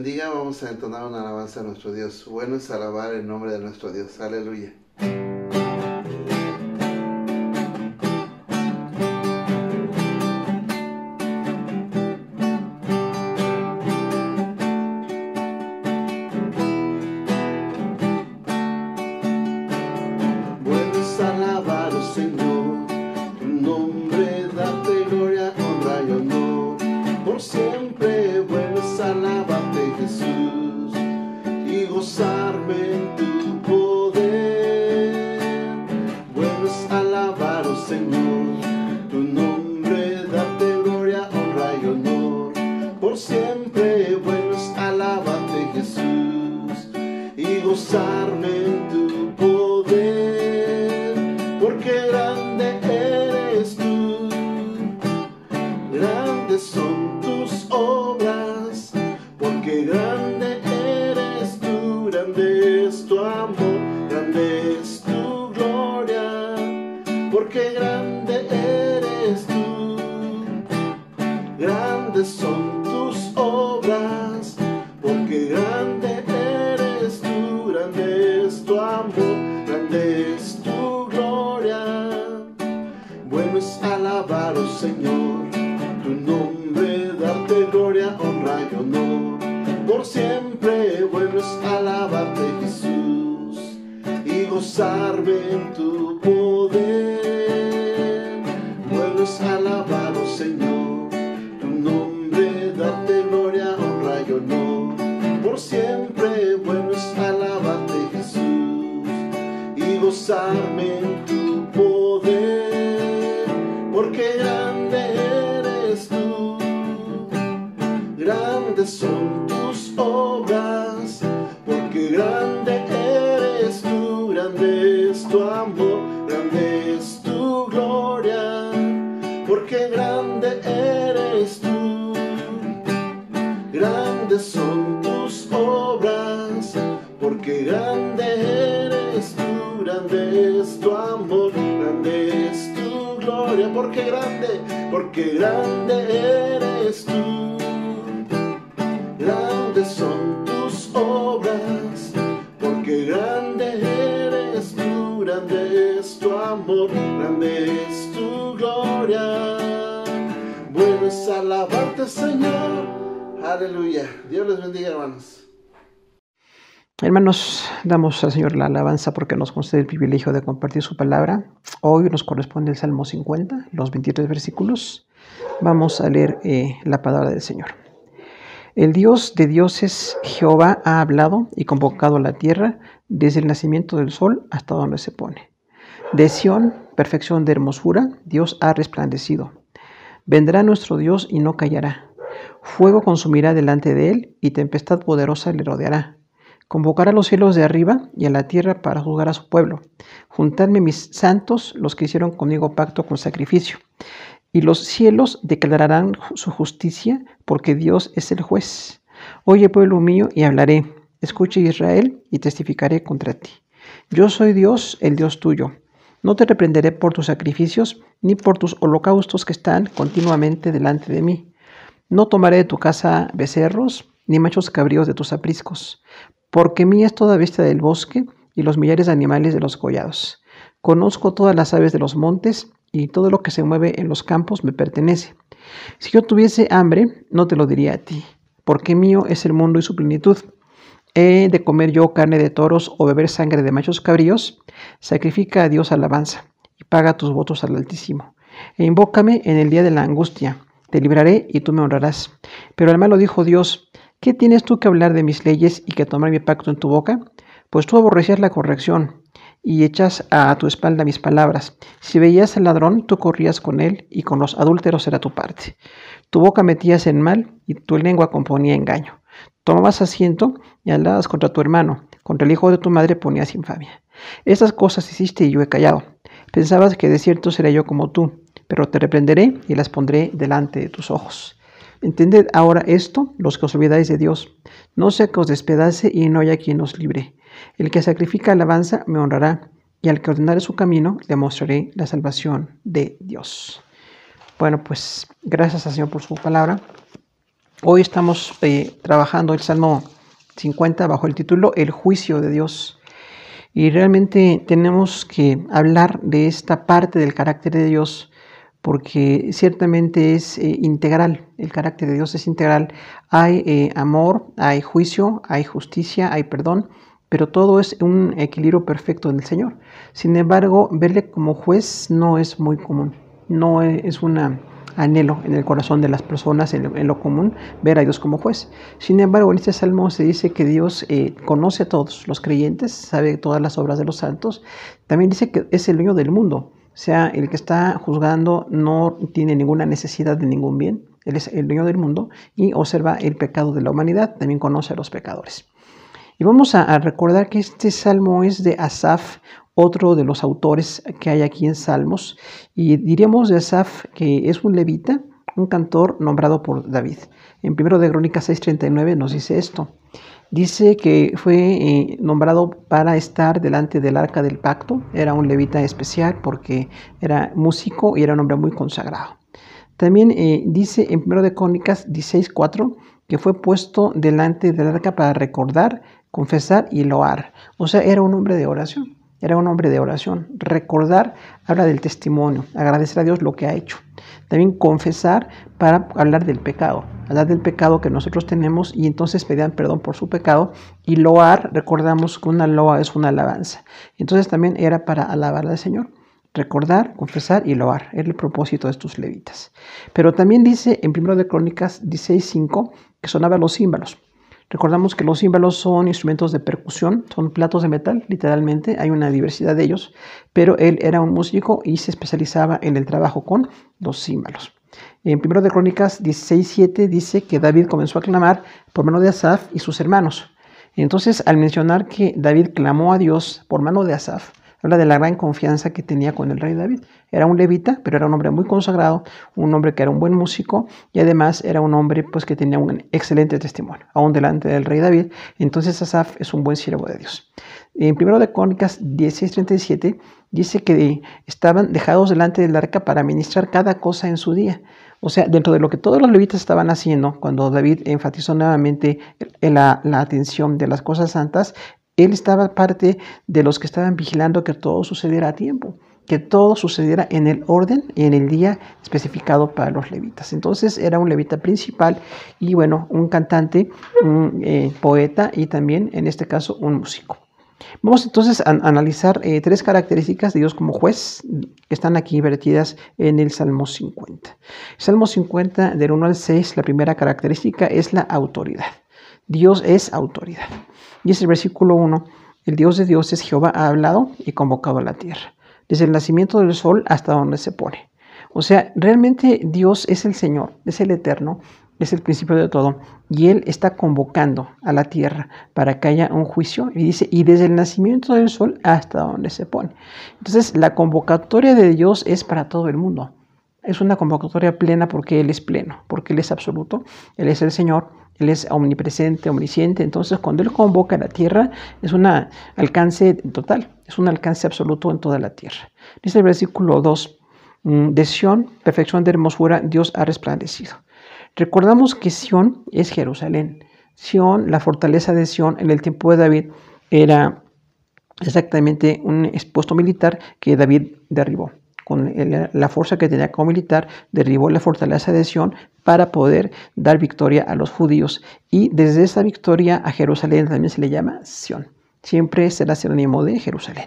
bendiga. Vamos a entonar una alabanza a nuestro Dios. Bueno es alabar el nombre de nuestro Dios. Aleluya. Bueno es alabar, oh Señor, tu nombre, darte gloria, honra y honor. Por siempre bueno es alabarte, Jesús, y gozarme en tu poder. Bueno es alabar, oh Señor, tu nombre, darte gloria, honra y honor. Por siempre bueno es alabarte, Jesús, y gozarme en tu poder. Porque grande eres tú, grandes son tus obras, porque grande eres tú, grande es tu amor, grande es tu gloria, porque grande eres tú, grandes son tus obras, porque grande eres tú, grande es tu amor, grande es tu gloria. Bueno es alabar, oh Señor, tu nombre, darte gloria, honra y honor. Por siempre bueno es alabarte, Jesús, y gozarme en tu poder. Bueno es alabar, oh Señor, tu nombre, darte gloria, honra y honor. Por siempre bueno es alabarte, Jesús, y gozarme en tu poder. Porque grande eres tú, grandes son tus obras, porque grande eres tú, grande es tu amor, grande es tu gloria, porque grande eres tú, grandes son tus obras, porque grande eres tú, grande es tu amor, grande es tu gloria, porque grande eres tú, grandes son tus obras, porque grande eres tú, grande es tu amor, grande es tu gloria. Bueno es alabarte, Señor. Aleluya. Dios les bendiga, hermanos. Hermanos, damos al Señor la alabanza porque nos concede el privilegio de compartir su palabra. Hoy nos corresponde el Salmo 50, los 23 versículos. Vamos a leer la palabra del Señor. El Dios de dioses, Jehová, ha hablado y convocado a la tierra desde el nacimiento del sol hasta donde se pone. De Sión, perfección de hermosura, Dios ha resplandecido. Vendrá nuestro Dios y no callará. Fuego consumirá delante de él y tempestad poderosa le rodeará. Convocará a los cielos de arriba y a la tierra para juzgar a su pueblo. Juntadme mis santos, los que hicieron conmigo pacto con sacrificio. Y los cielos declararán su justicia, porque Dios es el juez. Oye, pueblo mío, y hablaré. Escucha, Israel, y testificaré contra ti. Yo soy Dios, el Dios tuyo. No te reprenderé por tus sacrificios, ni por tus holocaustos que están continuamente delante de mí. No tomaré de tu casa becerros, ni machos cabríos de tus apriscos. Porque mía es toda bestia del bosque y los millares de animales de los collados. Conozco todas las aves de los montes y todo lo que se mueve en los campos me pertenece. Si yo tuviese hambre, no te lo diría a ti, porque mío es el mundo y su plenitud. ¿He de comer yo carne de toros o beber sangre de machos cabríos? Sacrifica a Dios alabanza y paga tus votos al Altísimo. E invócame en el día de la angustia. Te libraré y tú me honrarás. Pero al malo dijo Dios: ¿qué tienes tú que hablar de mis leyes y que tomar mi pacto en tu boca? Pues tú aborrecías la corrección y echas a tu espalda mis palabras. Si veías al ladrón, tú corrías con él, y con los adúlteros era tu parte. Tu boca metías en mal y tu lengua componía engaño. Tomabas asiento y hablabas contra tu hermano, contra el hijo de tu madre ponías infamia. Estas cosas hiciste y yo he callado. Pensabas que de cierto seré yo como tú, pero te reprenderé y las pondré delante de tus ojos. Entended ahora esto, los que os olvidáis de Dios. No sea que os despedace y no haya quien os libre. El que sacrifica alabanza me honrará, y al que ordenare su camino le mostraré la salvación de Dios. Bueno, pues gracias al Señor por su palabra. Hoy estamos trabajando el Salmo 50 bajo el título El juicio de Dios. Y realmente tenemos que hablar de esta parte del carácter de Dios porque ciertamente es integral. El carácter de Dios es integral. Hay amor, hay juicio, hay justicia, hay perdón, pero todo es un equilibrio perfecto en el Señor. Sin embargo, verle como juez no es muy común. No es un anhelo en el corazón de las personas, en lo común, ver a Dios como juez. Sin embargo, en este salmo se dice que Dios conoce a todos los creyentes, sabe todas las obras de los santos. También dice que es el dueño del mundo. O sea, el que está juzgando no tiene ninguna necesidad de ningún bien. Él es el dueño del mundo y observa el pecado de la humanidad. También conoce a los pecadores. Y vamos a recordar que este salmo es de Asaf, otro de los autores que hay aquí en Salmos. Y diríamos de Asaf que es un levita, un cantor nombrado por David. En 1 de Crónicas 6:39 nos dice esto. Dice que fue nombrado para estar delante del arca del pacto. Era un levita especial porque era músico y era un hombre muy consagrado. También dice en 1 de Crónicas 16:4 que fue puesto delante del arca para recordar, confesar y loar. O sea, era un hombre de oración. Era un hombre de oración. Recordar habla del testimonio, agradecer a Dios lo que ha hecho. También confesar para hablar del pecado que nosotros tenemos y entonces pedían perdón por su pecado. Y loar, recordamos que una loa es una alabanza. Entonces también era para alabar al Señor. Recordar, confesar y loar. Era el propósito de estos levitas. Pero también dice en 1 de Crónicas 16:5 que sonaban los címbalos. Recordamos que los címbalos son instrumentos de percusión, son platos de metal, literalmente, hay una diversidad de ellos, pero él era un músico y se especializaba en el trabajo con los címbalos. En 1 de Crónicas 16:7 dice que David comenzó a clamar por mano de Asaf y sus hermanos. Entonces, al mencionar que David clamó a Dios por mano de Asaf, habla de la gran confianza que tenía con el rey David. Era un levita, pero era un hombre muy consagrado, un hombre que era un buen músico y además era un hombre pues, que tenía un excelente testimonio, aún delante del rey David. Entonces Asaf es un buen siervo de Dios. En 1 de Crónicas 16:37 dice que estaban dejados delante del arca para ministrar cada cosa en su día. O sea, dentro de lo que todos los levitas estaban haciendo, cuando David enfatizó nuevamente la atención de las cosas santas, él estaba parte de los que estaban vigilando que todo sucediera a tiempo, que todo sucediera en el orden y en el día especificado para los levitas. Entonces era un levita principal y bueno, un cantante, un poeta y también en este caso un músico. Vamos entonces a analizar tres características de Dios como juez que están aquí vertidas en el Salmo 50. El Salmo 50 del 1 al 6, la primera característica es la autoridad. Dios es autoridad. Y es el versículo 1. El Dios de dioses, Jehová, ha hablado y convocado a la tierra, desde el nacimiento del sol hasta donde se pone. O sea, realmente Dios es el Señor, es el Eterno, es el principio de todo. Y Él está convocando a la tierra para que haya un juicio. Y dice, y desde el nacimiento del sol hasta donde se pone. Entonces, la convocatoria de Dios es para todo el mundo. Es una convocatoria plena porque Él es pleno, porque Él es absoluto, Él es el Señor, Él es omnipresente, omnisciente. Entonces, cuando Él convoca a la tierra, es un alcance total, es un alcance absoluto en toda la tierra. Dice el versículo 2, de Sión, perfección de hermosura, Dios ha resplandecido. Recordamos que Sión es Jerusalén. Sión, la fortaleza de Sión en el tiempo de David, era exactamente un puesto militar que David derribó. Con la fuerza que tenía como militar, derribó la fortaleza de Sión para poder dar victoria a los judíos. Y desde esa victoria a Jerusalén también se le llama Sión. Siempre será sinónimo de Jerusalén.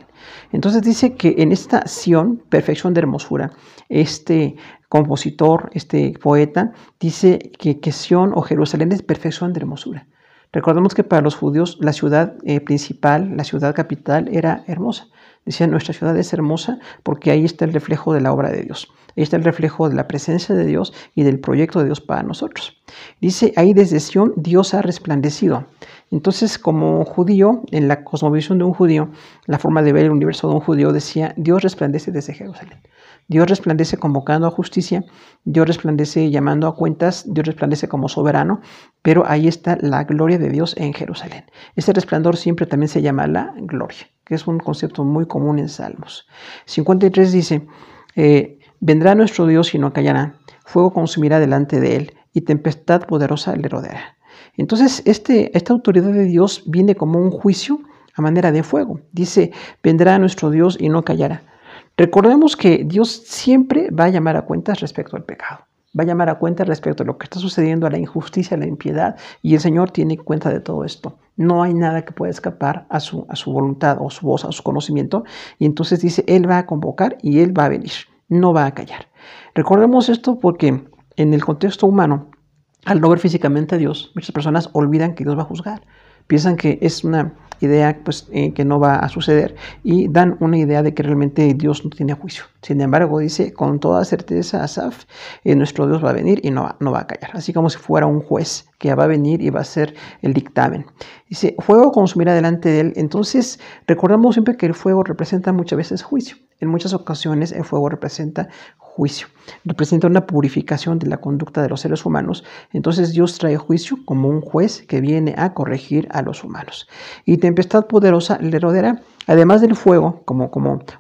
Entonces dice que en esta Sión, perfección de hermosura, este compositor, este poeta, dice que Sión o Jerusalén es perfección de hermosura. Recordemos que para los judíos la ciudad principal, la ciudad capital, era hermosa. Decían, nuestra ciudad es hermosa porque ahí está el reflejo de la obra de Dios. Ahí está el reflejo de la presencia de Dios y del proyecto de Dios para nosotros. Dice, ahí desde Sión Dios ha resplandecido. Entonces, como judío, en la cosmovisión de un judío, la forma de ver el universo de un judío decía, Dios resplandece desde Jerusalén. Dios resplandece convocando a justicia, Dios resplandece llamando a cuentas, Dios resplandece como soberano, pero ahí está la gloria de Dios en Jerusalén. Ese resplandor siempre también se llama la gloria, que es un concepto muy común en Salmos. 53 dice, vendrá nuestro Dios y no callará, fuego consumirá delante de él, y tempestad poderosa le rodeará. Entonces, esta autoridad de Dios viene como un juicio a manera de fuego. Dice, vendrá nuestro Dios y no callará. Recordemos que Dios siempre va a llamar a cuentas respecto al pecado. Va a llamar a cuentas respecto a lo que está sucediendo, a la injusticia, a la impiedad, y el Señor tiene cuenta de todo esto. No hay nada que pueda escapar a su voluntad o su voz, a su conocimiento, y entonces dice, Él va a convocar y Él va a venir, no va a callar. Recordemos esto porque en el contexto humano, al no ver físicamente a Dios, muchas personas olvidan que Dios va a juzgar. Piensan que es una idea que no va a suceder y dan una idea de que realmente Dios no tiene juicio. Sin embargo, dice con toda certeza Asaf, nuestro Dios va a venir y no va a callar. Así como si fuera un juez que va a venir y va a hacer el dictamen. Dice, fuego consumirá delante de él. Entonces, recordamos siempre que el fuego representa muchas veces juicio. En muchas ocasiones el fuego representa juicio. Representa una purificación de la conducta de los seres humanos. Entonces Dios trae juicio como un juez que viene a corregir a los humanos. Y tempestad poderosa le rodeará. Además del fuego, como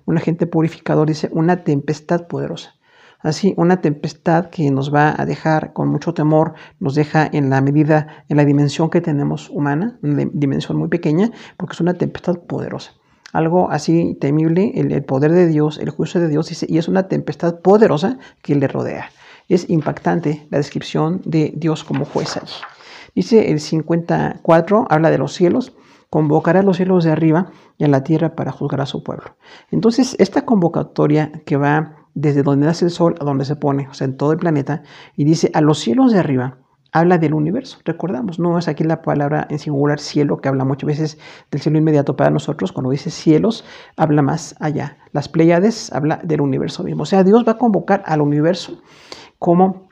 un agente purificador, dice una tempestad poderosa. Así, una tempestad que nos va a dejar con mucho temor, nos deja en la dimensión que tenemos humana, una dimensión muy pequeña, porque es una tempestad poderosa. Algo así temible, el poder de Dios, el juicio de Dios, dice, y es una tempestad poderosa que le rodea. Es impactante la descripción de Dios como juez allí. Dice el 54, habla de los cielos, convocará a los cielos de arriba y a la tierra para juzgar a su pueblo. Entonces, esta convocatoria que va desde donde nace el sol a donde se pone, o sea, en todo el planeta, y dice a los cielos de arriba, habla del universo. Recordamos, no es aquí la palabra en singular cielo, que habla muchas veces del cielo inmediato para nosotros. Cuando dice cielos, habla más allá. Las Pléyades habla del universo mismo. O sea, Dios va a convocar al universo como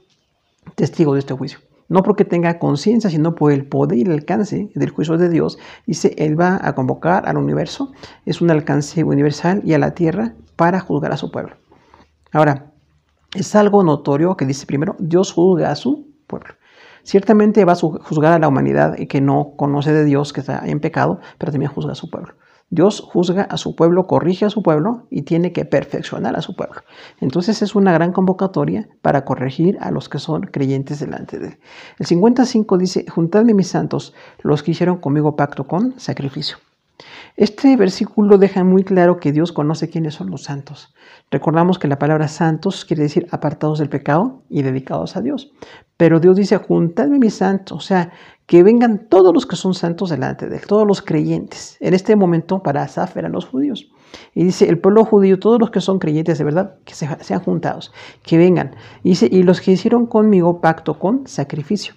testigo de este juicio. No porque tenga conciencia, sino por el poder y el alcance del juicio de Dios. Dice, Él va a convocar al universo, es un alcance universal, y a la tierra para juzgar a su pueblo. Ahora, es algo notorio que dice primero, Dios juzga a su pueblo. Ciertamente va a juzgar a la humanidad que no conoce de Dios, que está en pecado, pero también juzga a su pueblo. Dios juzga a su pueblo, corrige a su pueblo y tiene que perfeccionar a su pueblo. Entonces es una gran convocatoria para corregir a los que son creyentes delante de él. El 55 dice, juntadme mis santos, los que hicieron conmigo pacto con sacrificio. Este versículo deja muy claro que Dios conoce quiénes son los santos. Recordamos que la palabra santos quiere decir apartados del pecado y dedicados a Dios. Pero Dios dice, juntadme mis santos, o sea, que vengan todos los que son santos delante de él, todos los creyentes. En este momento para Asaf eran los judíos. Y dice, el pueblo judío, todos los que son creyentes de verdad, que sean juntados, que vengan. Y dice, y los que hicieron conmigo pacto con sacrificio.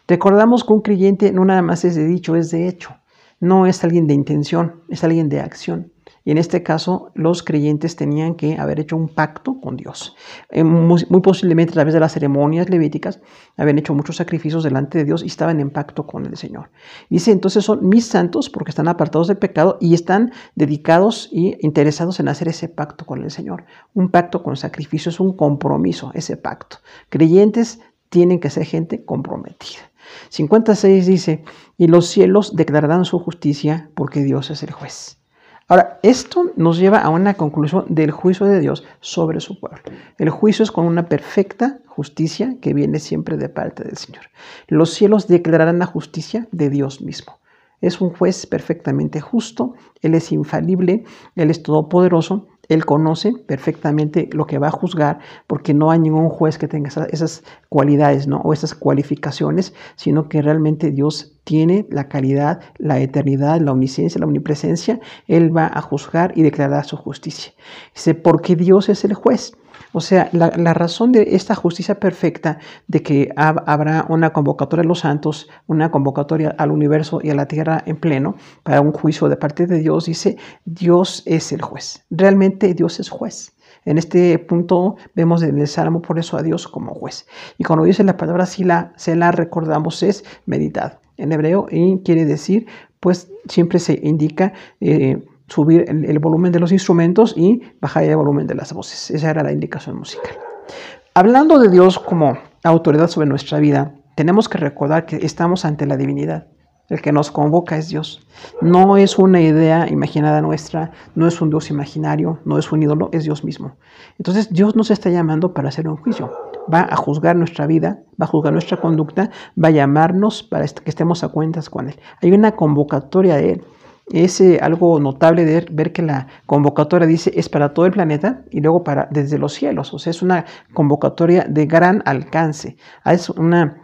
Recordamos que un creyente no nada más es de dicho, es de hecho. No es alguien de intención, es alguien de acción. Y en este caso, los creyentes tenían que haber hecho un pacto con Dios. Muy posiblemente a través de las ceremonias levíticas, habían hecho muchos sacrificios delante de Dios y estaban en pacto con el Señor. Dice, entonces son mis santos porque están apartados del pecado y están dedicados y interesados en hacer ese pacto con el Señor. Un pacto con sacrificio es un compromiso, ese pacto. Creyentes tienen que ser gente comprometida. 56 dice, y los cielos declararán su justicia porque Dios es el juez. Ahora, esto nos lleva a una conclusión del juicio de Dios sobre su pueblo. El juicio es con una perfecta justicia que viene siempre de parte del Señor. Los cielos declararán la justicia de Dios mismo. Es un juez perfectamente justo, Él es infalible, Él es todopoderoso, Él conoce perfectamente lo que va a juzgar, porque no hay ningún juez que tenga esas cualidades, ¿no? O esas cualificaciones, sino que realmente Dios tiene la calidad, la eternidad, la omnisciencia, la omnipresencia. Él va a juzgar y declarar su justicia. Dice, porque Dios es el juez. O sea, la razón de esta justicia perfecta, de que habrá una convocatoria a los santos, una convocatoria al universo y a la tierra en pleno, para un juicio de parte de Dios, dice, Dios es el juez. Realmente Dios es juez. En este punto vemos en el Salmo por eso a Dios como juez. Y cuando dice la palabra Selah, recordamos, es meditad en hebreo y quiere decir, pues siempre se indica subir el volumen de los instrumentos y bajar el volumen de las voces. Esa era la indicación musical. Hablando de Dios como autoridad sobre nuestra vida, tenemos que recordar que estamos ante la divinidad. El que nos convoca es Dios. No es una idea imaginada nuestra, no es un Dios imaginario, no es un ídolo, es Dios mismo. Entonces Dios nos está llamando para hacer un juicio. Va a juzgar nuestra vida, va a juzgar nuestra conducta, va a llamarnos para que estemos a cuentas con Él. Hay una convocatoria de Él. Es algo notable de ver que la convocatoria dice es para todo el planeta y luego para desde los cielos. O sea, es una convocatoria de gran alcance. Es una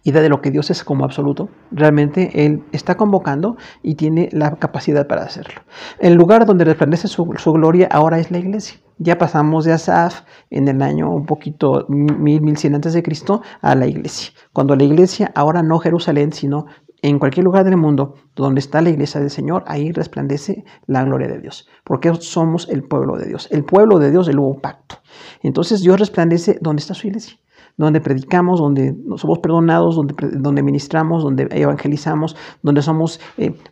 idea de lo que Dios es como absoluto. Realmente Él está convocando y tiene la capacidad para hacerlo. El lugar donde resplandece su gloria ahora es la iglesia. Ya pasamos de Asaf en el año un poquito 1100 antes de Cristo a la iglesia. Cuando la iglesia, ahora no Jerusalén, sino en cualquier lugar del mundo donde está la iglesia del Señor, ahí resplandece la gloria de Dios. Porque somos el pueblo de Dios. El pueblo de Dios del nuevo pacto. Entonces Dios resplandece donde está su iglesia. Donde predicamos, donde somos perdonados, donde ministramos, donde evangelizamos, donde somos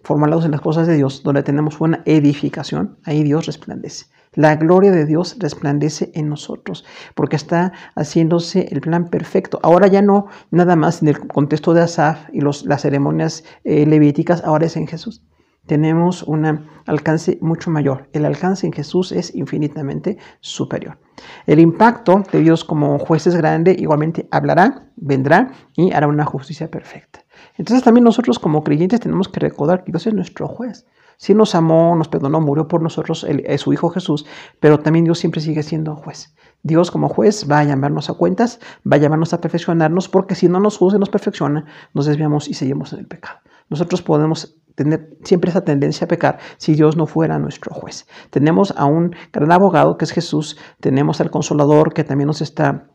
formulados en las cosas de Dios, donde tenemos una edificación, ahí Dios resplandece. La gloria de Dios resplandece en nosotros, porque está haciéndose el plan perfecto. Ahora ya no nada más en el contexto de Asaf y las ceremonias levíticas, ahora es en Jesús. Tenemos un alcance mucho mayor. El alcance en Jesús es infinitamente superior. El impacto de Dios como juez es grande, igualmente hablará, vendrá y hará una justicia perfecta. Entonces también nosotros como creyentes tenemos que recordar que Dios es nuestro juez. Sí nos amó, nos perdonó, murió por nosotros, su Hijo Jesús, pero también Dios siempre sigue siendo juez. Dios como juez va a llamarnos a cuentas, va a llamarnos a perfeccionarnos, porque si no nos juzga y nos perfecciona, nos desviamos y seguimos en el pecado. Nosotros podemos tener siempre esa tendencia a pecar si Dios no fuera nuestro juez. Tenemos a un gran abogado que es Jesús, tenemos al Consolador que también nos está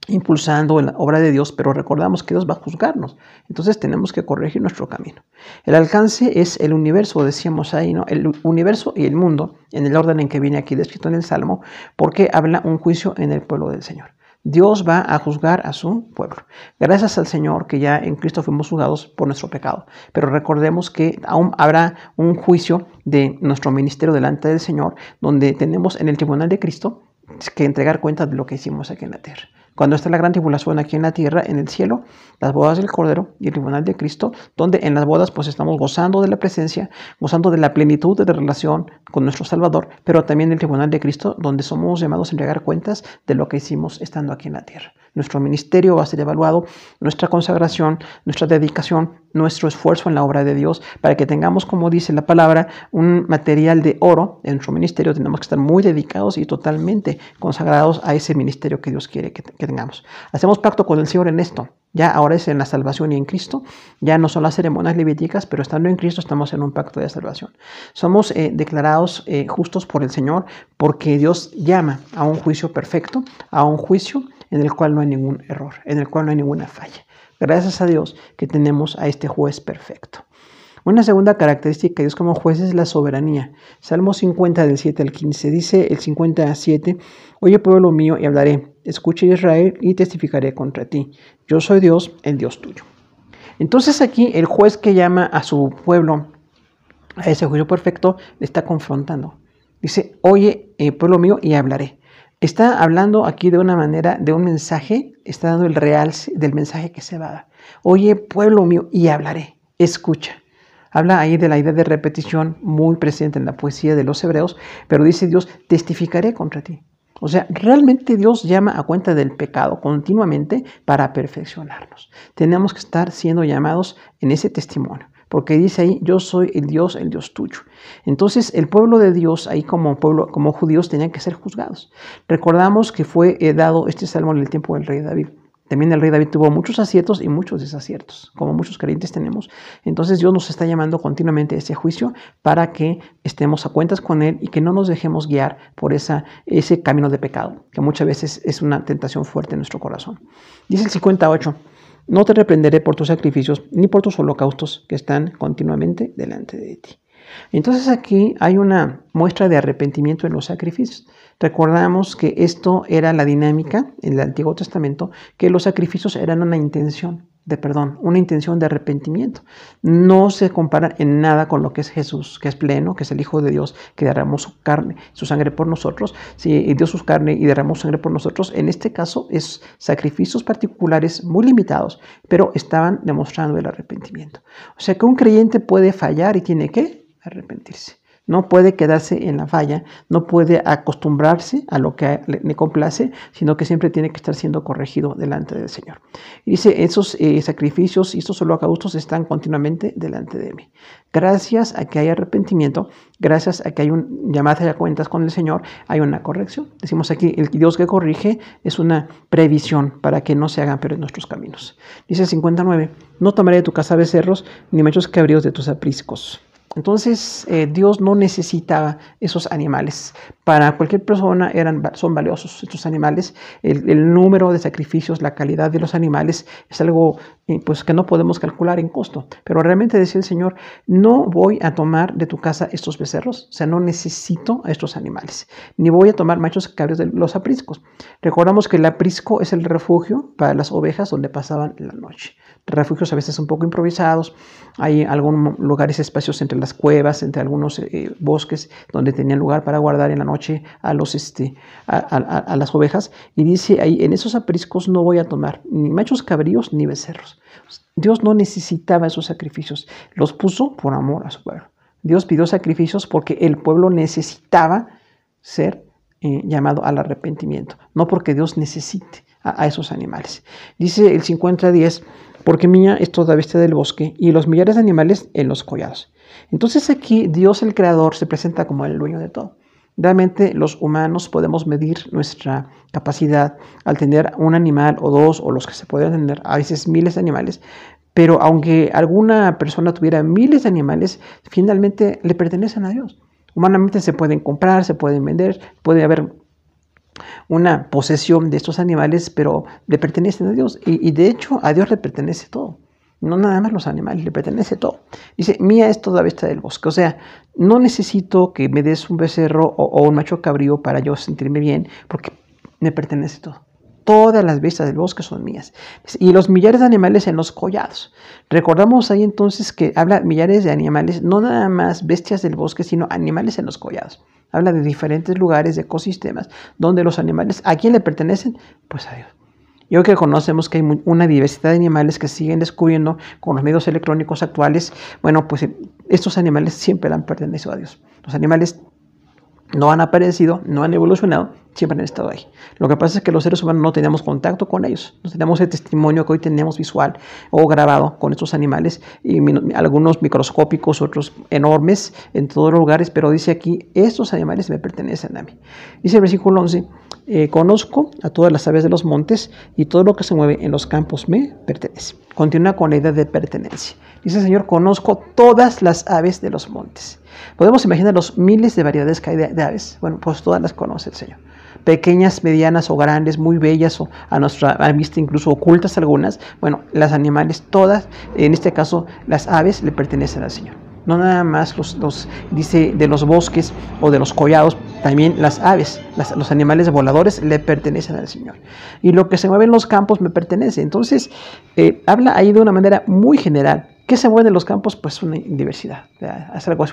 impulsando en la obra de Dios, pero recordamos que Dios va a juzgarnos. Entonces tenemos que corregir nuestro camino. El alcance es el universo, decíamos ahí, ¿no? El universo y el mundo, en el orden en que viene aquí descrito en el Salmo, porque habla un juicio en el pueblo del Señor. Dios va a juzgar a su pueblo. Gracias al Señor que ya en Cristo fuimos juzgados por nuestro pecado. Pero recordemos que aún habrá un juicio de nuestro ministerio delante del Señor, donde tenemos en el tribunal de Cristo que entregar cuenta de lo que hicimos aquí en la tierra. Cuando está la gran tribulación aquí en la tierra, en el cielo, las bodas del Cordero y el tribunal de Cristo, donde en las bodas pues estamos gozando de la presencia, gozando de la plenitud de la relación con nuestro Salvador, pero también el tribunal de Cristo, donde somos llamados a entregar cuentas de lo que hicimos estando aquí en la tierra. Nuestro ministerio va a ser evaluado, nuestra consagración, nuestra dedicación, nuestro esfuerzo en la obra de Dios, para que tengamos, como dice la palabra, un material de oro en nuestro ministerio. Tenemos que estar muy dedicados y totalmente consagrados a ese ministerio que Dios quiere que tengamos. Hacemos pacto con el Señor en esto. Ya ahora es en la salvación y en Cristo. Ya no son las ceremonias levíticas, pero estando en Cristo estamos en un pacto de salvación. Somos declarados justos por el Señor porque Dios llama a un juicio perfecto, a un juicio en el cual no hay ningún error, en el cual no hay ninguna falla. Gracias a Dios que tenemos a este juez perfecto. Una segunda característica de Dios como juez es la soberanía. Salmo 50 del 7 al 15 dice el 57, oye pueblo mío y hablaré, escucha Israel y testificaré contra ti. Yo soy Dios, el Dios tuyo. Entonces aquí el juez que llama a su pueblo a ese juicio perfecto le está confrontando. Dice, oye pueblo mío y hablaré. Está hablando aquí de una manera, de un mensaje, está dando el real del mensaje que se va a dar. Oye, pueblo mío, y hablaré, escucha. Habla ahí de la idea de repetición muy presente en la poesía de los hebreos, pero dice Dios, testificaré contra ti. O sea, realmente Dios llama a cuenta del pecado continuamente para perfeccionarnos. Tenemos que estar siendo llamados en ese testimonio. Porque dice ahí, yo soy el Dios tuyo. Entonces, el pueblo de Dios, ahí como pueblo, como judíos, tenían que ser juzgados. Recordamos que fue dado este salmo en el tiempo del rey David. También el rey David tuvo muchos aciertos y muchos desaciertos, como muchos creyentes tenemos. Entonces, Dios nos está llamando continuamente a ese juicio para que estemos a cuentas con Él y que no nos dejemos guiar por ese camino de pecado, que muchas veces es una tentación fuerte en nuestro corazón. Dice el 58. No te reprenderé por tus sacrificios ni por tus holocaustos que están continuamente delante de ti. Entonces aquí hay una muestra de arrepentimiento en los sacrificios. Recordamos que esto era la dinámica en el Antiguo Testamento, que los sacrificios eran una intención. de perdón, una intención de arrepentimiento. No se compara en nada con lo que es Jesús, que es pleno, que es el Hijo de Dios, que derramó su carne, su sangre por nosotros, sí, dio su carne y derramó su sangre por nosotros. En este caso es sacrificios particulares muy limitados, pero estaban demostrando el arrepentimiento. O sea que un creyente puede fallar y tiene que arrepentirse. No puede quedarse en la falla, no puede acostumbrarse a lo que le complace, sino que siempre tiene que estar siendo corregido delante del Señor. Y dice, esos sacrificios y estos holocaustos están continuamente delante de mí. Gracias a que hay arrepentimiento, gracias a que hay un llamada a cuentas con el Señor, hay una corrección. Decimos aquí, el Dios que corrige es una previsión para que no se hagan peores nuestros caminos. Dice 59, no tomaré de tu casa becerros, ni machos cabríos de tus apriscos. Entonces, Dios no necesitaba esos animales. Para cualquier persona son valiosos estos animales. El número de sacrificios, la calidad de los animales es algo pues, que no podemos calcular en costo. Pero realmente decía el Señor, no voy a tomar de tu casa estos becerros. O sea, no necesito a estos animales. Ni voy a tomar machos cabríos de los apriscos. Recordamos que el aprisco es el refugio para las ovejas donde pasaban la noche. Refugios a veces un poco improvisados. Hay algunos lugares, espacios entre las cuevas, entre algunos bosques, donde tenían lugar para guardar en la noche a las ovejas. Y dice ahí, en esos apriscos no voy a tomar ni machos cabríos ni becerros. Dios no necesitaba esos sacrificios. Los puso por amor a su pueblo. Dios pidió sacrificios porque el pueblo necesitaba ser llamado al arrepentimiento. No porque Dios necesite a esos animales. Dice el 50:10, porque mía es toda bestia del bosque y los millares de animales en los collados. Entonces aquí Dios el Creador se presenta como el dueño de todo. Realmente los humanos podemos medir nuestra capacidad al tener un animal o dos o los que se pueden tener, a veces miles de animales, pero aunque alguna persona tuviera miles de animales, finalmente le pertenecen a Dios. Humanamente se pueden comprar, se pueden vender, puede haber una posesión de estos animales, pero le pertenecen a Dios. Y de hecho a Dios le pertenece todo. No nada más los animales, le pertenece todo. Dice, mía es toda bestia del bosque. O sea, no necesito que me des un becerro o un macho cabrío para yo sentirme bien, porque me pertenece todo. Todas las bestias del bosque son mías. Y los millares de animales en los collados. Recordamos ahí entonces que habla millares de animales, no nada más bestias del bosque, sino animales en los collados. Habla de diferentes lugares, de ecosistemas, donde los animales, ¿a quién le pertenecen? Pues a Dios. Y hoy que conocemos que hay una diversidad de animales que siguen descubriendo con los medios electrónicos actuales, bueno, pues estos animales siempre han pertenecido a Dios. Los animales no han aparecido, no han evolucionado, siempre han estado ahí. Lo que pasa es que los seres humanos no teníamos contacto con ellos, no teníamos el testimonio que hoy tenemos visual o grabado con estos animales, y algunos microscópicos, otros enormes en todos los lugares, pero dice aquí, estos animales me pertenecen a mí. Dice el versículo 11, conozco a todas las aves de los montes y todo lo que se mueve en los campos me pertenece. Continúa con la idea de pertenencia. Dice el Señor, conozco todas las aves de los montes. Podemos imaginar los miles de variedades que hay de aves. Bueno, pues todas las conoce el Señor. Pequeñas, medianas o grandes, muy bellas o a nuestra vista incluso ocultas algunas. Bueno, las animales todas, en este caso las aves, le pertenecen al Señor. No nada más dice de los bosques o de los collados, también las aves, los animales voladores le pertenecen al Señor. Y lo que se mueve en los campos me pertenece. Entonces, habla ahí de una manera muy general. ¿Qué se mueve en los campos? Pues una diversidad,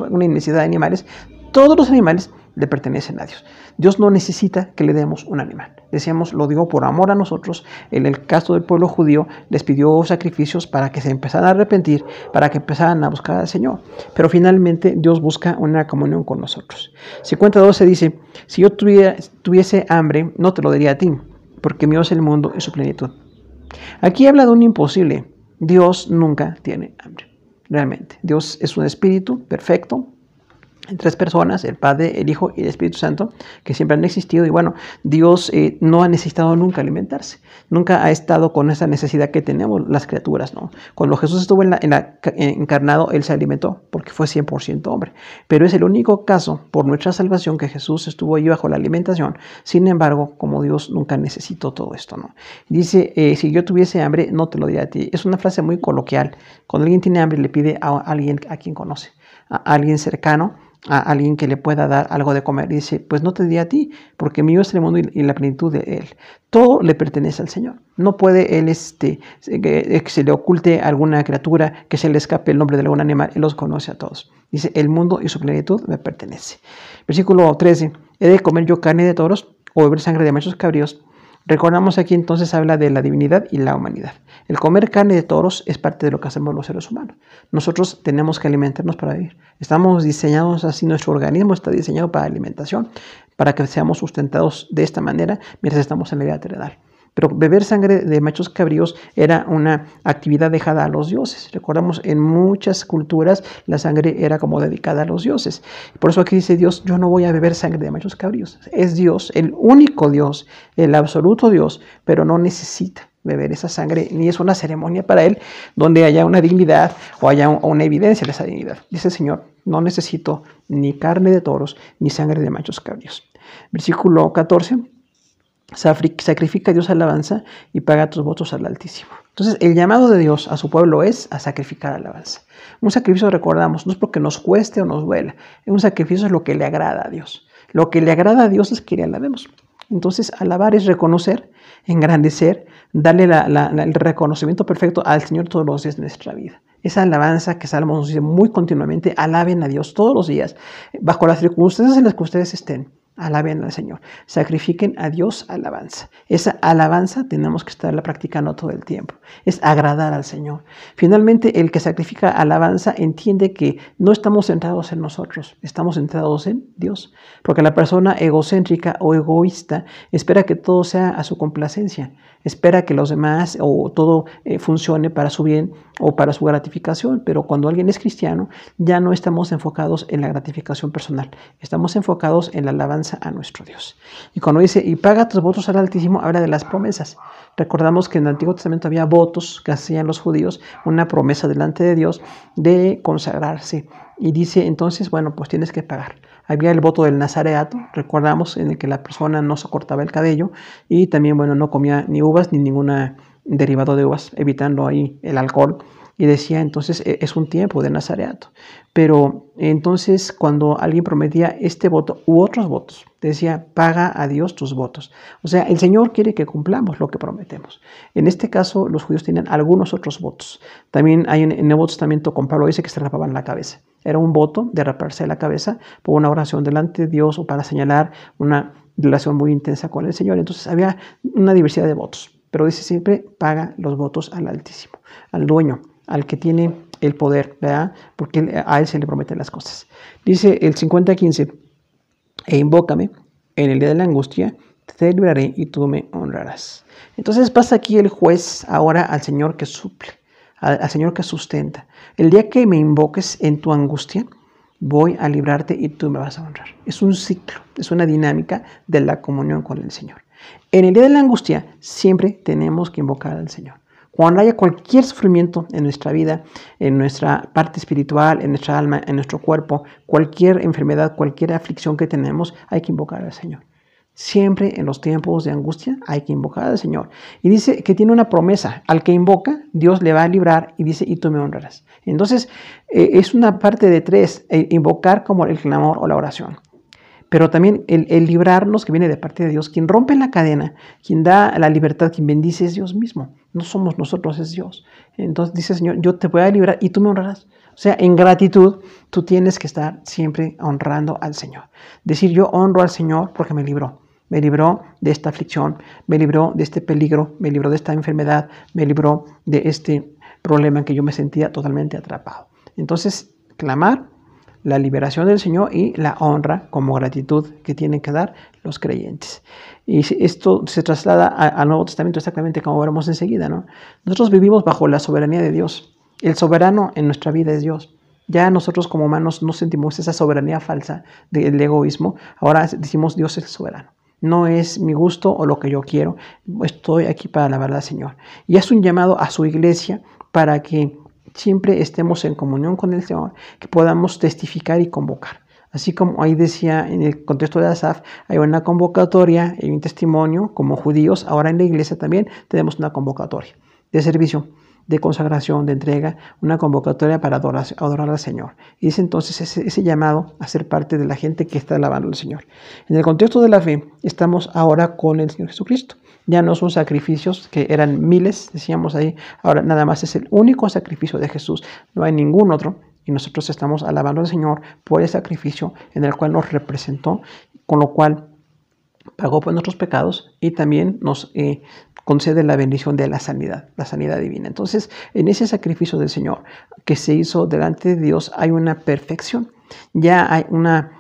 una inmensidad de animales. Todos los animales le pertenecen a Dios. Dios no necesita que le demos un animal. Decíamos, lo digo por amor a nosotros. En el caso del pueblo judío, les pidió sacrificios para que se empezaran a arrepentir, para que empezaran a buscar al Señor. Pero finalmente Dios busca una comunión con nosotros. 50:12 dice, si yo tuviese hambre, no te lo diría a ti, porque mío es el mundo y su plenitud. Aquí habla de un imposible. Dios nunca tiene hambre, realmente. Dios es un espíritu perfecto, en tres personas, el Padre, el Hijo y el Espíritu Santo, que siempre han existido. Y bueno, Dios no ha necesitado nunca alimentarse. Nunca ha estado con esa necesidad que tenemos las criaturas, ¿no? Cuando Jesús estuvo encarnado, Él se alimentó porque fue 100% hombre. Pero es el único caso por nuestra salvación que Jesús estuvo ahí bajo la alimentación. Sin embargo, como Dios nunca necesitó todo esto, ¿no? Dice, si yo tuviese hambre, no te lo diría a ti. Es una frase muy coloquial. Cuando alguien tiene hambre, le pide a alguien a quien conoce, a alguien cercano, a alguien que le pueda dar algo de comer. Y dice, pues no te di a ti, porque mío es el mundo y la plenitud de él. Todo le pertenece al Señor. No puede él que se le oculte a alguna criatura, que se le escape el nombre de algún animal. Él los conoce a todos. Dice, el mundo y su plenitud me pertenece. Versículo 13. ¿He de comer yo carne de toros o beber sangre de machos cabríos? Recordamos aquí entonces habla de la divinidad y la humanidad. El comer carne de toros es parte de lo que hacemos los seres humanos. Nosotros tenemos que alimentarnos para vivir. Estamos diseñados así, nuestro organismo está diseñado para alimentación, para que seamos sustentados de esta manera mientras estamos en la vida terrenal. Pero beber sangre de machos cabríos era una actividad dejada a los dioses. Recordamos, en muchas culturas la sangre era como dedicada a los dioses. Por eso aquí dice Dios, yo no voy a beber sangre de machos cabríos. Es Dios, el único Dios, el absoluto Dios, pero no necesita beber esa sangre, ni es una ceremonia para él donde haya una dignidad o haya una evidencia de esa dignidad. Dice el Señor, no necesito ni carne de toros ni sangre de machos cabríos. Versículo 14. Sacrifica a Dios alabanza y paga tus votos al Altísimo. Entonces, el llamado de Dios a su pueblo es a sacrificar alabanza. Un sacrificio, recordamos, no es porque nos cueste o nos duela. Un sacrificio es lo que le agrada a Dios. Lo que le agrada a Dios es que le alabemos. Entonces, alabar es reconocer, engrandecer, darle el reconocimiento perfecto al Señor todos los días de nuestra vida. Esa alabanza que Salmos nos dice muy continuamente, alaben a Dios todos los días, bajo las circunstancias en las que ustedes estén. Alaben al Señor, sacrifiquen a Dios alabanza. Esa alabanza tenemos que estarla practicando todo el tiempo. Es agradar al Señor. Finalmente, el que sacrifica alabanza entiende que no estamos centrados en nosotros, estamos centrados en Dios. Porque la persona egocéntrica o egoísta espera que todo sea a su complacencia. Espera que los demás o todo funcione para su bien o para su gratificación, pero cuando alguien es cristiano ya no estamos enfocados en la gratificación personal, estamos enfocados en la alabanza a nuestro Dios. Y cuando dice, y paga tus votos al Altísimo, habla de las promesas. Recordamos que en el Antiguo Testamento había votos que hacían los judíos, una promesa delante de Dios de consagrarse. Y dice entonces, bueno, pues tienes que pagar. Había el voto del nazareato, recordamos, en el que la persona no se cortaba el cabello y también, bueno, no comía ni uvas ni ningún derivado de uvas, evitando ahí el alcohol. Y decía, entonces, es un tiempo de nazareato. Pero entonces, cuando alguien prometía este voto u otros votos, decía, paga a Dios tus votos. O sea, el Señor quiere que cumplamos lo que prometemos. En este caso, los judíos tienen algunos otros votos. También hay en el Nuevo Testamento, con Pablo dice que se rapaban la cabeza. Era un voto de raparse la cabeza por una oración delante de Dios o para señalar una relación muy intensa con el Señor. Entonces, había una diversidad de votos. Pero dice siempre, paga los votos al Altísimo, al dueño, al que tiene el poder, ¿verdad? Porque a él se le prometen las cosas. Dice el 50:15, e invócame en el día de la angustia, te libraré y tú me honrarás. Entonces pasa aquí el juez ahora al Señor que suple, al Señor que sustenta. El día que me invoques en tu angustia, voy a librarte y tú me vas a honrar. Es un ciclo, es una dinámica de la comunión con el Señor. En el día de la angustia siempre tenemos que invocar al Señor. Cuando haya cualquier sufrimiento en nuestra vida, en nuestra parte espiritual, en nuestra alma, en nuestro cuerpo, cualquier enfermedad, cualquier aflicción que tenemos, hay que invocar al Señor. Siempre en los tiempos de angustia hay que invocar al Señor. Y dice que tiene una promesa. Al que invoca, Dios le va a librar y dice, y tú me honrarás. Entonces, es una parte de tres, invocar como el clamor o la oración. Pero también el librarnos que viene de parte de Dios. Quien rompe la cadena, quien da la libertad, quien bendice es Dios mismo. No somos nosotros, es Dios. Entonces dice el Señor, yo te voy a librar y tú me honrarás. O sea, en gratitud, tú tienes que estar siempre honrando al Señor. Decir, yo honro al Señor porque me libró. Me libró de esta aflicción, me libró de este peligro, me libró de esta enfermedad, me libró de este problema en que yo me sentía totalmente atrapado. Entonces, clamar la liberación del Señor y la honra como gratitud que tienen que dar los creyentes. Y esto se traslada al Nuevo Testamento exactamente como veremos enseguida, ¿no? Nosotros vivimos bajo la soberanía de Dios. El soberano en nuestra vida es Dios. Ya nosotros como humanos no sentimos esa soberanía falsa del egoísmo. Ahora decimos Dios es soberano. No es mi gusto o lo que yo quiero. Estoy aquí para alabar al Señor. Y es un llamado a su iglesia para que siempre estemos en comunión con el Señor, que podamos testificar y convocar. Así como ahí decía en el contexto de Asaf, hay una convocatoria, hay un testimonio como judíos. Ahora en la iglesia también tenemos una convocatoria de servicio, de consagración, de entrega, una convocatoria para adorar al Señor. Y es entonces ese llamado a ser parte de la gente que está alabando al Señor. En el contexto de la fe, estamos ahora con el Señor Jesucristo. Ya no son sacrificios que eran miles, decíamos ahí, ahora nada más es el único sacrificio de Jesús, no hay ningún otro. Y nosotros estamos alabando al Señor por el sacrificio en el cual nos representó, con lo cual pagó por nuestros pecados y también nos concede la bendición de la sanidad divina. Entonces, en ese sacrificio del Señor que se hizo delante de Dios hay una perfección. Ya hay una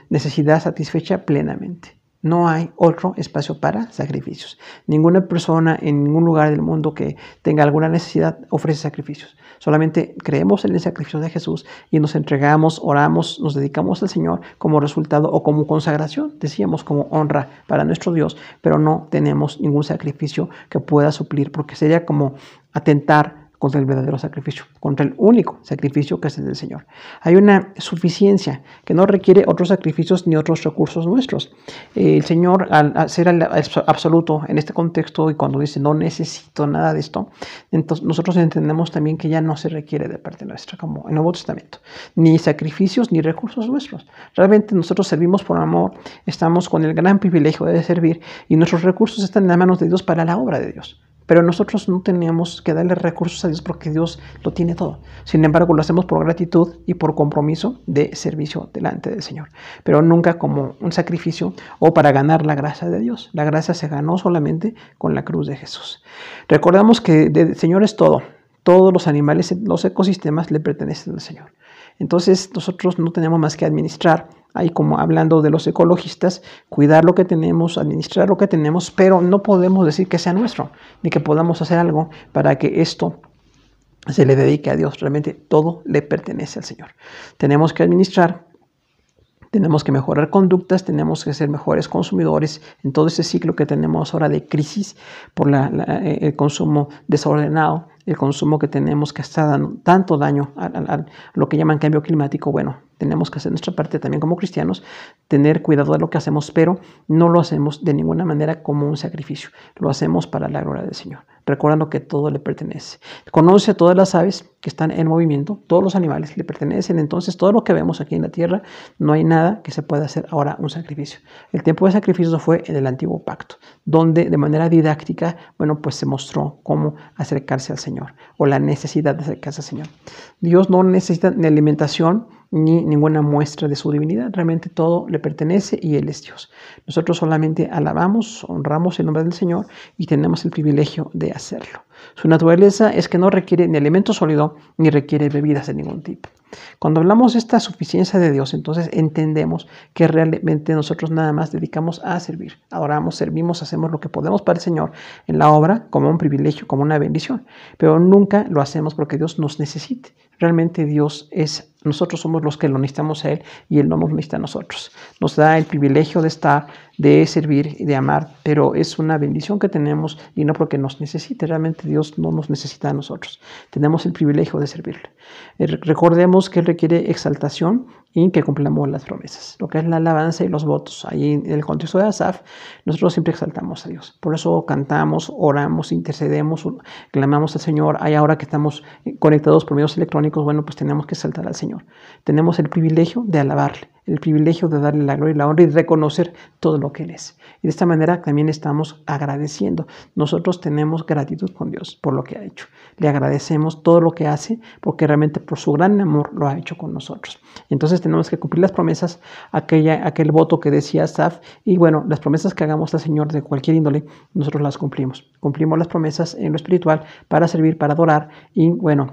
necesidad satisfecha plenamente. No hay otro espacio para sacrificios. Ninguna persona en ningún lugar del mundo que tenga alguna necesidad ofrece sacrificios. Solamente creemos en el sacrificio de Jesús y nos entregamos, oramos, nos dedicamos al Señor como resultado o como consagración, decíamos, como honra para nuestro Dios, pero no tenemos ningún sacrificio que pueda suplir, porque sería como atentar contra el verdadero sacrificio, contra el único sacrificio que es el del Señor. Hay una suficiencia que no requiere otros sacrificios ni otros recursos nuestros. El Señor, al ser absoluto en este contexto y cuando dice no necesito nada de esto, entonces nosotros entendemos también que ya no se requiere de parte nuestra, como en el Nuevo Testamento, ni sacrificios ni recursos nuestros. Realmente nosotros servimos por amor, estamos con el gran privilegio de servir y nuestros recursos están en las manos de Dios para la obra de Dios. Pero nosotros no tenemos que darle recursos a Dios porque Dios lo tiene todo. Sin embargo, lo hacemos por gratitud y por compromiso de servicio delante del Señor. Pero nunca como un sacrificio o para ganar la gracia de Dios. La gracia se ganó solamente con la cruz de Jesús. Recordamos que el Señor es todo. Todos los animales, los ecosistemas le pertenecen al Señor. Entonces nosotros no tenemos más que administrar, ahí como hablando de los ecologistas, cuidar lo que tenemos, administrar lo que tenemos, pero no podemos decir que sea nuestro, ni que podamos hacer algo para que esto se le dedique a Dios. Realmente todo le pertenece al Señor. Tenemos que administrar, tenemos que mejorar conductas, tenemos que ser mejores consumidores en todo ese ciclo que tenemos ahora de crisis por el consumo desordenado, el consumo que tenemos que está dando tanto daño a lo que llaman cambio climático. Bueno, tenemos que hacer nuestra parte también como cristianos, tener cuidado de lo que hacemos, pero no lo hacemos de ninguna manera como un sacrificio. Lo hacemos para la gloria del Señor, recordando que todo le pertenece. Conoce a todas las aves que están en movimiento, todos los animales le pertenecen, entonces todo lo que vemos aquí en la tierra, no hay nada que se pueda hacer ahora un sacrificio. El tiempo de sacrificio fue en el antiguo pacto, donde de manera didáctica, bueno, pues se mostró cómo acercarse al Señor, o la necesidad de acercarse al Señor. Dios no necesita ni alimentación, ni ninguna muestra de su divinidad. Realmente todo le pertenece y Él es Dios. Nosotros solamente alabamos, honramos el nombre del Señor y tenemos el privilegio de hacerlo. Su naturaleza es que no requiere ni alimento sólido ni requiere bebidas de ningún tipo. Cuando hablamos de esta suficiencia de Dios, entonces entendemos que realmente nosotros nada más dedicamos a servir. Adoramos, servimos, hacemos lo que podemos para el Señor en la obra como un privilegio, como una bendición. Pero nunca lo hacemos porque Dios nos necesite. Realmente Dios es, nosotros somos los que lo necesitamos a Él y Él no nos necesita a nosotros. Nos da el privilegio de estar, de servir y de amar, pero es una bendición que tenemos y no porque nos necesite. Realmente Dios no nos necesita a nosotros. Tenemos el privilegio de servirle. Recordemos que Él requiere exaltación y que cumplamos las promesas. Lo que es la alabanza y los votos. Ahí en el contexto de Asaf, nosotros siempre exaltamos a Dios. Por eso cantamos, oramos, intercedemos, clamamos al Señor. Hay ahora que estamos conectados por medios electrónicos, bueno, pues tenemos que exaltar al Señor. Tenemos el privilegio de alabarle, el privilegio de darle la gloria y la honra y de reconocer todo lo que Él es. Y de esta manera también estamos agradeciendo. Nosotros tenemos gratitud con Dios por lo que ha hecho. Le agradecemos todo lo que hace porque realmente por su gran amor lo ha hecho con nosotros. Entonces tenemos que cumplir las promesas, aquel voto que decía Asaf, y bueno, las promesas que hagamos al Señor de cualquier índole, nosotros las cumplimos. Cumplimos las promesas en lo espiritual para servir, para adorar y bueno,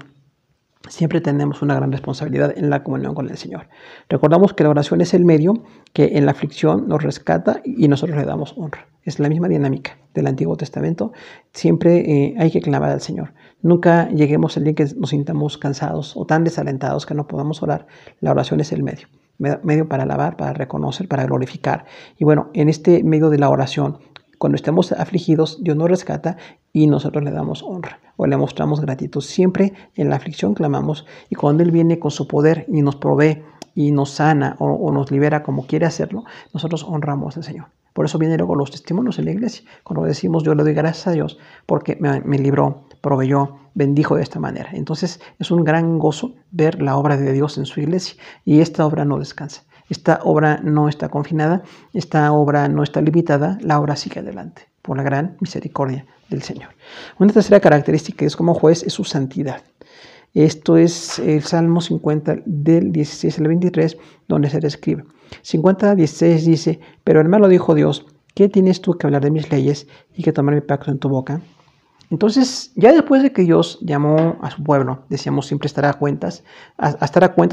siempre tenemos una gran responsabilidad en la comunión con el Señor. Recordamos que la oración es el medio que en la aflicción nos rescata y nosotros le damos honra. Es la misma dinámica del Antiguo Testamento. Siempre hay que clamar al Señor. Nunca lleguemos al día que nos sintamos cansados o tan desalentados que no podamos orar. La oración es el medio para alabar, para reconocer, para glorificar. Y bueno, en este medio de la oración, cuando estemos afligidos, Dios nos rescata y nosotros le damos honra o le mostramos gratitud. Siempre en la aflicción clamamos y cuando Él viene con su poder y nos provee y nos sana o nos libera como quiere hacerlo, nosotros honramos al Señor. Por eso vienen luego los testimonios en la iglesia. Cuando decimos yo le doy gracias a Dios porque me libró, proveyó, bendijo de esta manera. Entonces es un gran gozo ver la obra de Dios en su iglesia y esta obra no descansa. Esta obra no está confinada, esta obra no está limitada, la obra sigue adelante por la gran misericordia del Señor. Una tercera característica que es como juez es su santidad. Esto es el Salmo 50 del 16 al 23 donde se describe. 50:16 dice, pero el malo dijo Dios, ¿qué tienes tú que hablar de mis leyes y que tomar mi pacto en tu boca? Entonces, ya después de que Dios llamó a su pueblo, decíamos siempre estar a cuentas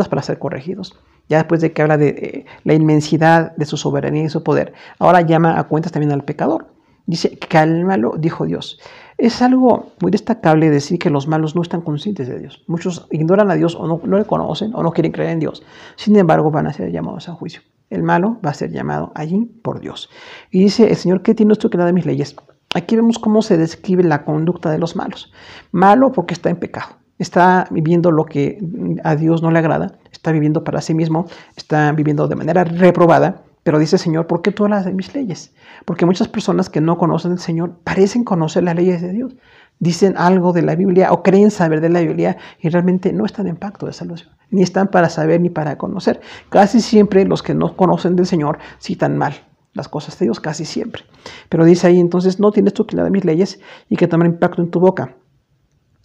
para ser corregidos. Ya después de que habla de la inmensidad de su soberanía y su poder, ahora llama a cuentas también al pecador. Dice, cálmalo, dijo Dios. Es algo muy destacable decir que los malos no están conscientes de Dios. Muchos ignoran a Dios o no le conocen o no quieren creer en Dios. Sin embargo, van a ser llamados a juicio. El malo va a ser llamado allí por Dios. Y dice el Señor, ¿qué tienes tú que nada de mis leyes? Aquí vemos cómo se describe la conducta de los malos. Malo porque está en pecado. Está viviendo lo que a Dios no le agrada. Está viviendo para sí mismo. Está viviendo de manera reprobada. Pero dice el Señor, ¿por qué tú hablas de mis leyes? Porque muchas personas que no conocen al Señor parecen conocer las leyes de Dios. Dicen algo de la Biblia o creen saber de la Biblia y realmente no están en pacto de salvación. Ni están para saber ni para conocer. Casi siempre los que no conocen del Señor citan mal las cosas de Dios, casi siempre. Pero dice ahí, entonces, no tienes tú que hablar de mis leyes y que tomar impacto en tu boca.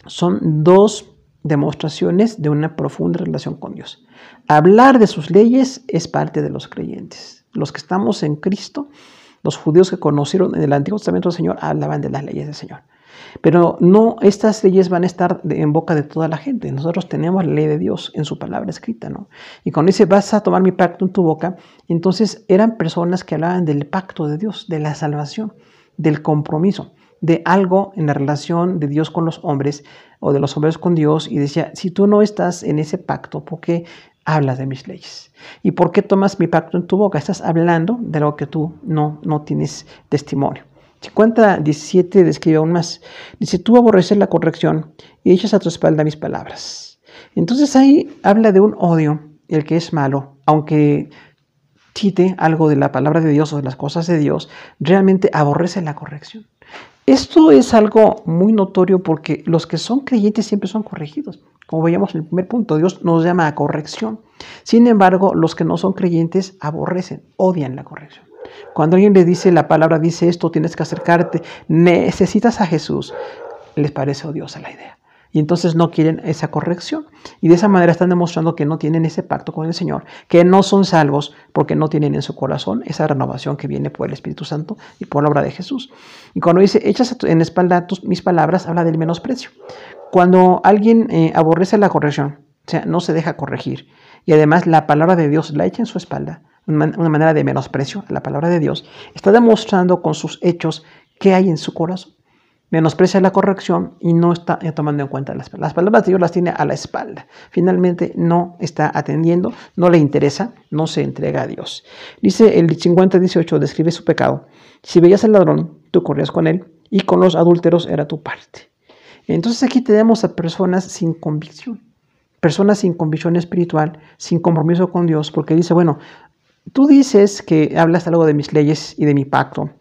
Son dos demostraciones de una profunda relación con Dios. Hablar de sus leyes es parte de los creyentes. Los que estamos en Cristo, los judíos que conocieron en el Antiguo Testamento del Señor, hablaban de las leyes del Señor. Pero no, estas leyes van a estar en boca de toda la gente. Nosotros tenemos la ley de Dios en su palabra escrita, ¿no? Y cuando dice, vas a tomar mi pacto en tu boca, entonces eran personas que hablaban del pacto de Dios, de la salvación, del compromiso, de algo en la relación de Dios con los hombres o de los hombres con Dios. Y decía, si tú no estás en ese pacto, ¿por qué hablas de mis leyes? ¿Y por qué tomas mi pacto en tu boca? Estás hablando de lo que tú no tienes testimonio. 50:17 describe aún más. Dice, tú aborreces la corrección y echas a tu espalda mis palabras. Entonces ahí habla de un odio, el que es malo, aunque cite algo de la palabra de Dios o de las cosas de Dios, realmente aborrece la corrección. Esto es algo muy notorio porque los que son creyentes siempre son corregidos. Como veíamos en el primer punto, Dios nos llama a corrección. Sin embargo, los que no son creyentes aborrecen, odian la corrección. Cuando alguien le dice, la palabra dice esto, tienes que acercarte, necesitas a Jesús, les parece odiosa la idea. Y entonces no quieren esa corrección. Y de esa manera están demostrando que no tienen ese pacto con el Señor, que no son salvos porque no tienen en su corazón esa renovación que viene por el Espíritu Santo y por la obra de Jesús. Y cuando dice, echas en la espalda mis palabras, habla del menosprecio. Cuando alguien aborrece la corrección, o sea, no se deja corregir, y además la palabra de Dios la echa en su espalda, una manera de menosprecio a la palabra de Dios, está demostrando con sus hechos qué hay en su corazón. Menosprecia la corrección y no está tomando en cuenta las palabras de Dios, las tiene a la espalda. Finalmente no está atendiendo, no le interesa, no se entrega a Dios. Dice el 50:18, describe su pecado. Si veías al ladrón, tú corrías con él y con los adúlteros era tu parte. Entonces aquí tenemos a personas sin convicción, personas sin convicción espiritual, sin compromiso con Dios, porque dice, bueno, tú dices que hablas algo de mis leyes y de mi pacto,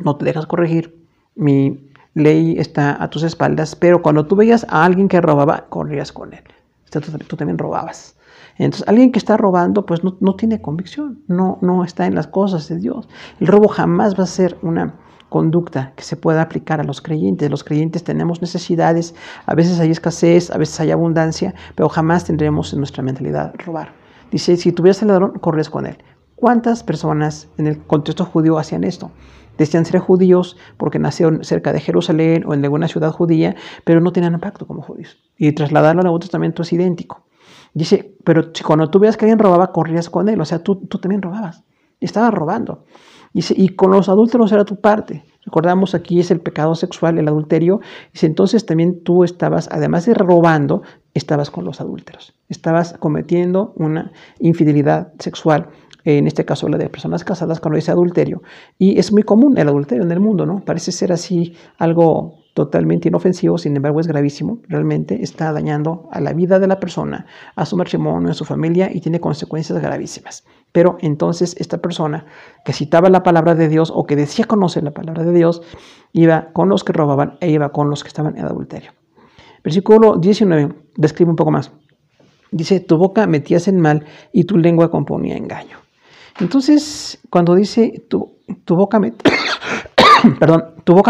no te dejas corregir, mi ley está a tus espaldas, pero cuando tú veías a alguien que robaba, corrías con él. Tú también robabas. Entonces, alguien que está robando, pues no tiene convicción, no está en las cosas de Dios. El robo jamás va a ser una conducta que se pueda aplicar a los creyentes. Los creyentes tenemos necesidades, a veces hay escasez, a veces hay abundancia, pero jamás tendremos en nuestra mentalidad robar. Dice, si tuvieras el ladrón, corres con él. ¿Cuántas personas en el contexto judío hacían esto? Decían ser judíos porque nacieron cerca de Jerusalén o en alguna ciudad judía, pero no tenían pacto como judíos. Y trasladarlo al Nuevo Testamento es idéntico. Dice, pero cuando tú veas que alguien robaba, corrías con él. O sea, tú también robabas. Estabas robando. Dice, y con los adúlteros era tu parte. Recordamos aquí es el pecado sexual, el adulterio. Dice, entonces también tú estabas, además de robando, estabas con los adúlteros. Estabas cometiendo una infidelidad sexual. En este caso habla de personas casadas cuando dice adulterio. Y es muy común el adulterio en el mundo, ¿no? Parece ser así algo totalmente inofensivo, sin embargo es gravísimo, realmente está dañando a la vida de la persona, a su matrimonio, a su familia y tiene consecuencias gravísimas. Pero entonces esta persona que citaba la palabra de Dios o que decía conocer la palabra de Dios, iba con los que robaban e iba con los que estaban en adulterio. Versículo 19 describe un poco más. Dice, tu boca metías en mal y tu lengua componía engaño. Entonces, cuando dice tu boca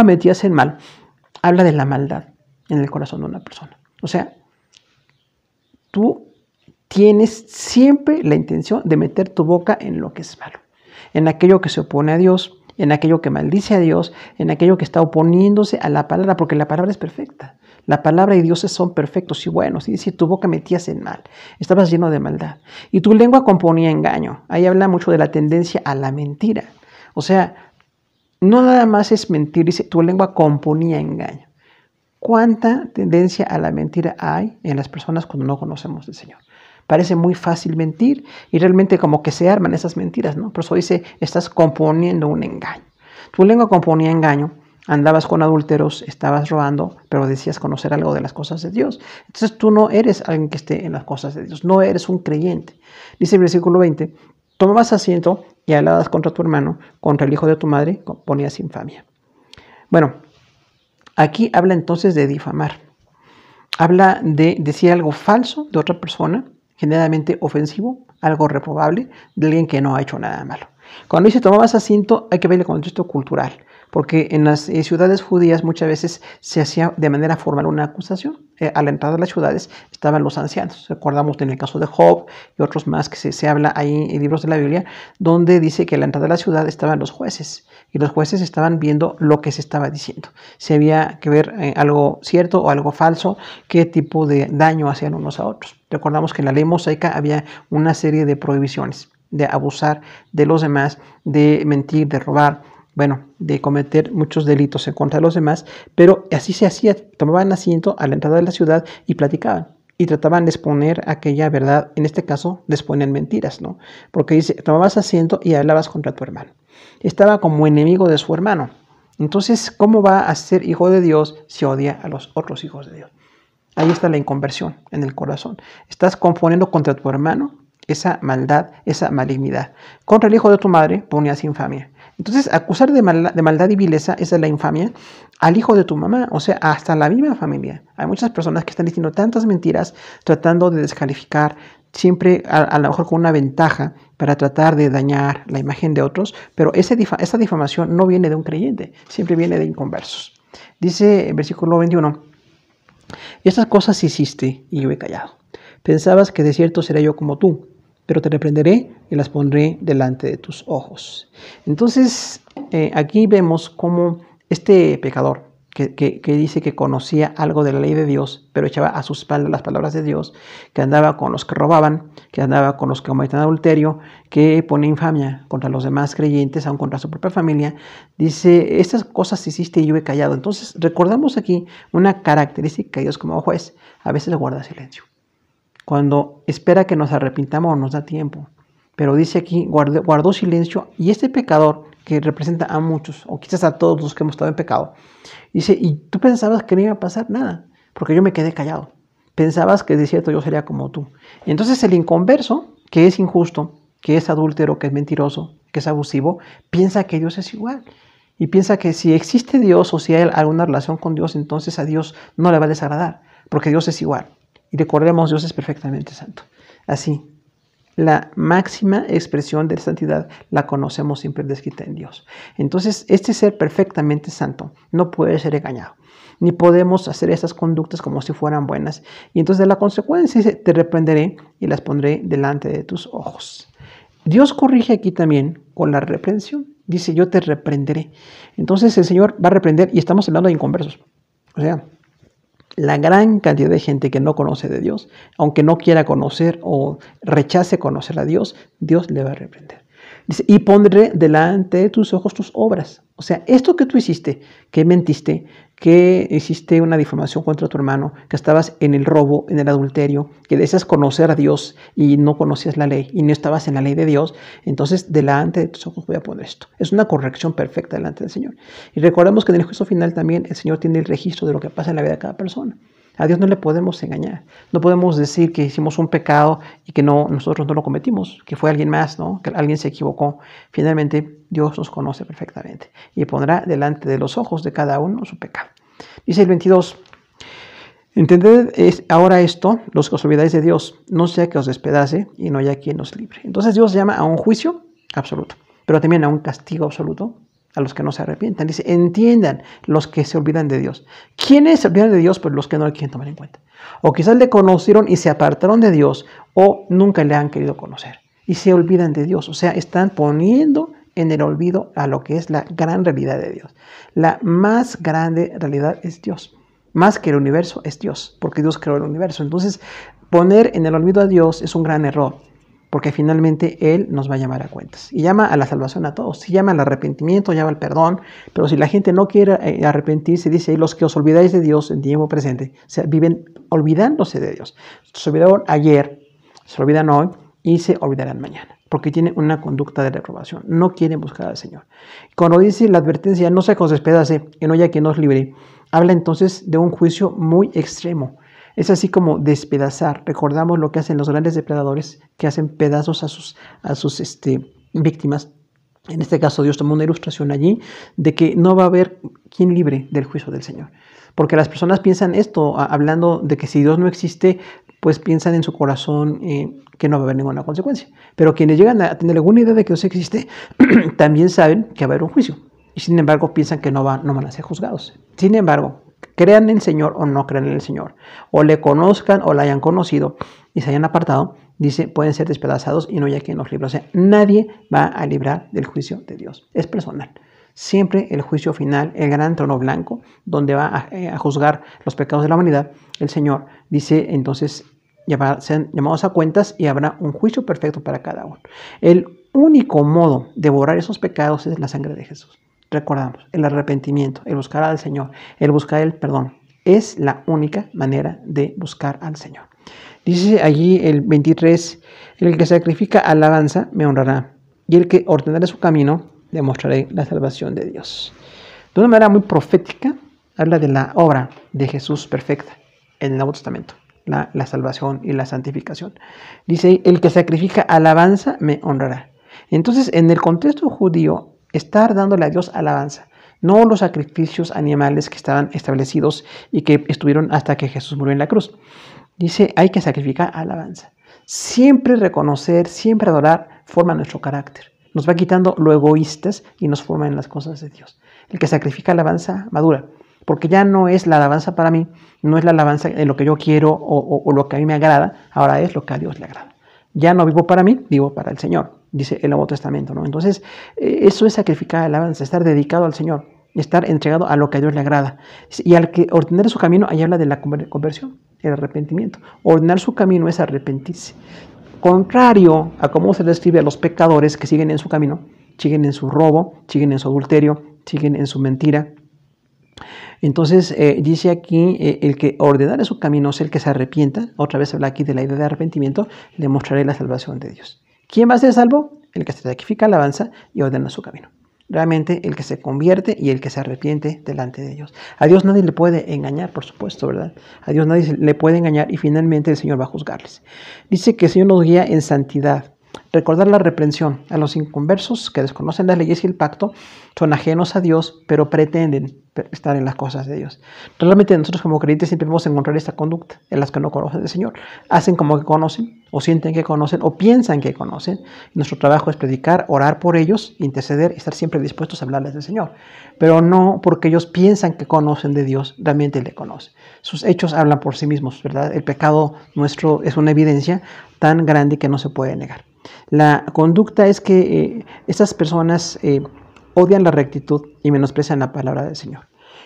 metías en mal, habla de la maldad en el corazón de una persona. O sea, tú tienes siempre la intención de meter tu boca en lo que es malo, en aquello que se opone a Dios, en aquello que maldice a Dios, en aquello que está oponiéndose a la palabra, porque la palabra es perfecta. La palabra y Dios son perfectos y buenos. Y dice, tu boca metías en mal, estabas lleno de maldad. Y tu lengua componía engaño. Ahí habla mucho de la tendencia a la mentira. O sea, no nada más es mentir, dice, tu lengua componía engaño. ¿Cuánta tendencia a la mentira hay en las personas cuando no conocemos al Señor? Parece muy fácil mentir y realmente como que se arman esas mentiras, ¿no? Por eso dice, estás componiendo un engaño. Tu lengua componía engaño, andabas con adúlteros, estabas robando, pero decías conocer algo de las cosas de Dios. Entonces tú no eres alguien que esté en las cosas de Dios, no eres un creyente. Dice el versículo 20, tomabas asiento y hablabas contra tu hermano, contra el hijo de tu madre, ponías infamia. Bueno, aquí habla entonces de difamar. Habla de decir algo falso de otra persona, generalmente ofensivo, algo reprobable, de alguien que no ha hecho nada malo. Cuando dice tomabas asiento, hay que ver el contexto cultural, porque en las ciudades judías muchas veces se hacía de manera formal una acusación. A la entrada de las ciudades estaban los ancianos. Recordamos en el caso de Job y otros más que se habla ahí en libros de la Biblia, donde dice que a la entrada de la ciudad estaban los jueces, y los jueces estaban viendo lo que se estaba diciendo. Si había que ver algo cierto o algo falso, qué tipo de daño hacían unos a otros. Recordamos que en la ley mosaica había una serie de prohibiciones, de abusar de los demás, de mentir, de robar, bueno, de cometer muchos delitos en contra de los demás, pero así se hacía, tomaban asiento a la entrada de la ciudad y platicaban, y trataban de exponer aquella verdad, en este caso, de exponer mentiras, ¿no? Porque dice, tomabas asiento y hablabas contra tu hermano. Estaba como enemigo de su hermano. Entonces, ¿cómo va a ser hijo de Dios si odia a los otros hijos de Dios? Ahí está la inconversión en el corazón. Estás componiendo contra tu hermano esa maldad, esa malignidad. Contra el hijo de tu madre ponías infamia. Entonces, acusar de maldad y vileza, esa es la infamia, al hijo de tu mamá, o sea, hasta la misma familia. Hay muchas personas que están diciendo tantas mentiras, tratando de descalificar, siempre a lo mejor con una ventaja para tratar de dañar la imagen de otros, pero esa difamación no viene de un creyente, siempre viene de inconversos. Dice el versículo 21, estas cosas hiciste y yo he callado. Pensabas que de cierto seré yo como tú, pero te reprenderé y las pondré delante de tus ojos. Entonces, aquí vemos cómo este pecador, que dice que conocía algo de la ley de Dios, pero echaba a sus espaldas las palabras de Dios, que andaba con los que robaban, que andaba con los que cometían adulterio, que pone infamia contra los demás creyentes, aun contra su propia familia, dice, estas cosas hiciste y yo he callado. Entonces, recordamos aquí una característica de Dios como juez, a veces guarda silencio. Cuando espera que nos arrepintamos nos da tiempo. Pero dice aquí, guardó silencio, y este pecador que representa a muchos, o quizás a todos los que hemos estado en pecado, dice, y tú pensabas que no iba a pasar nada, porque yo me quedé callado. Pensabas que de cierto yo sería como tú. Y entonces el inconverso, que es injusto, que es adúltero, que es mentiroso, que es abusivo, piensa que Dios es igual. Y piensa que si existe Dios o si hay alguna relación con Dios, entonces a Dios no le va a desagradar, porque Dios es igual. Y recordemos, Dios es perfectamente santo. Así, la máxima expresión de santidad la conocemos siempre descrita en Dios. Entonces, este ser perfectamente santo no puede ser engañado. Ni podemos hacer esas conductas como si fueran buenas. Y entonces la consecuencia dice, te reprenderé y las pondré delante de tus ojos. Dios corrige aquí también con la reprensión. Dice, yo te reprenderé. Entonces el Señor va a reprender, y estamos hablando de inconversos. O sea, la gran cantidad de gente que no conoce de Dios, aunque no quiera conocer o rechace conocer a Dios, Dios le va a reprender. Dice, y pondré delante de tus ojos tus obras. O sea, esto que tú hiciste, que mentiste, que hiciste una difamación contra tu hermano, que estabas en el robo, en el adulterio, que deseas conocer a Dios y no conocías la ley y no estabas en la ley de Dios, entonces delante de tus ojos voy a poner esto. Es una corrección perfecta delante del Señor. Y recordemos que en el juicio final también el Señor tiene el registro de lo que pasa en la vida de cada persona. A Dios no le podemos engañar. No podemos decir que hicimos un pecado y que nosotros no lo cometimos, que fue alguien más, ¿no? Que alguien se equivocó. Finalmente, Dios nos conoce perfectamente y pondrá delante de los ojos de cada uno su pecado. Dice el 22, entended ahora esto, los que os olvidáis de Dios, no sea que os despedace y no haya quien os libre. Entonces Dios llama a un juicio absoluto, pero también a un castigo absoluto a los que no se arrepientan. Dice, entiendan los que se olvidan de Dios. ¿Quiénes se olvidan de Dios? Pues los que no le quieren tomar en cuenta. O quizás le conocieron y se apartaron de Dios, o nunca le han querido conocer y se olvidan de Dios. O sea, están poniendo en el olvido a lo que es la gran realidad de Dios. La más grande realidad es Dios. Más que el universo es Dios, porque Dios creó el universo. Entonces, poner en el olvido a Dios es un gran error, porque finalmente Él nos va a llamar a cuentas. Y llama a la salvación a todos. Sí, llama al arrepentimiento, llama al perdón, pero si la gente no quiere arrepentirse, dice ahí, los que os olvidáis de Dios en tiempo presente, o sea, viven olvidándose de Dios. Se olvidaron ayer, se olvidan hoy y se olvidarán mañana, porque tienen una conducta de reprobación. No quieren buscar al Señor. Cuando dice la advertencia, no se os despedace, que no haya quien os libre, habla entonces de un juicio muy extremo. Es así como despedazar. Recordamos lo que hacen los grandes depredadores, que hacen pedazos a sus víctimas. En este caso, Dios tomó una ilustración allí de que no va a haber quien libre del juicio del Señor. Porque las personas piensan esto, hablando de que si Dios no existe, pues piensan en su corazón que no va a haber ninguna consecuencia. Pero quienes llegan a tener alguna idea de que Dios existe, también saben que va a haber un juicio. Y sin embargo, piensan que no van a ser juzgados. Sin embargo, crean en el Señor o no crean en el Señor, o le conozcan o la hayan conocido y se hayan apartado, dice, pueden ser despedazados y no haya quien los libre. O sea, nadie va a librar del juicio de Dios. Es personal. Siempre el juicio final, el gran trono blanco, donde va a juzgar los pecados de la humanidad, el Señor dice, entonces, sean llamados a cuentas y habrá un juicio perfecto para cada uno. El único modo de borrar esos pecados es la sangre de Jesús. Recordamos, el arrepentimiento, el buscar al Señor, el buscar el perdón, es la única manera de buscar al Señor. Dice allí el 23, el que sacrifica alabanza me honrará, y el que ordenare su camino, le mostraré la salvación de Dios. De una manera muy profética, habla de la obra de Jesús perfecta en el Nuevo Testamento, la salvación y la santificación. Dice, el que sacrifica alabanza me honrará. Entonces, en el contexto judío, estar dándole a Dios alabanza, no los sacrificios animales que estaban establecidos y que estuvieron hasta que Jesús murió en la cruz. Dice, hay que sacrificar alabanza. Siempre reconocer, siempre adorar, forma nuestro carácter. Nos va quitando lo egoístas y nos forma en las cosas de Dios. El que sacrifica alabanza madura, porque ya no es la alabanza para mí, no es la alabanza en lo que yo quiero o lo que a mí me agrada, ahora es lo que a Dios le agrada. Ya no vivo para mí, vivo para el Señor, dice el Nuevo Testamento, ¿no? Entonces, eso es sacrificar alabanza, estar dedicado al Señor, estar entregado a lo que a Dios le agrada. Y al que ordenar su camino, ahí habla de la conversión, el arrepentimiento. Ordenar su camino es arrepentirse. Contrario a cómo se describe a los pecadores que siguen en su camino, siguen en su robo, siguen en su adulterio, siguen en su mentira. Entonces dice aquí, el que ordenare su camino es el que se arrepienta. Otra vez habla aquí de la idea de arrepentimiento. Le mostraré la salvación de Dios. ¿Quién va a ser salvo? El que se sacrifica alabanza y ordena su camino. Realmente el que se convierte y el que se arrepiente delante de Dios. A Dios nadie le puede engañar, por supuesto, ¿verdad? A Dios nadie le puede engañar y finalmente el Señor va a juzgarles. Dice que el Señor nos guía en santidad. Recordar la reprensión a los inconversos que desconocen las leyes y el pacto, son ajenos a Dios, pero pretenden estar en las cosas de Dios. Realmente nosotros como creyentes siempre vamos a encontrar esta conducta en las que no conocen al Señor. Hacen como que conocen, o sienten que conocen, o piensan que conocen. Y nuestro trabajo es predicar, orar por ellos, interceder, estar siempre dispuestos a hablarles del Señor. Pero no porque ellos piensan que conocen de Dios, realmente le conocen. Sus hechos hablan por sí mismos, ¿verdad? El pecado nuestro es una evidencia tan grande que no se puede negar. La conducta es que estas personas odian la rectitud y menosprecian la palabra del Señor.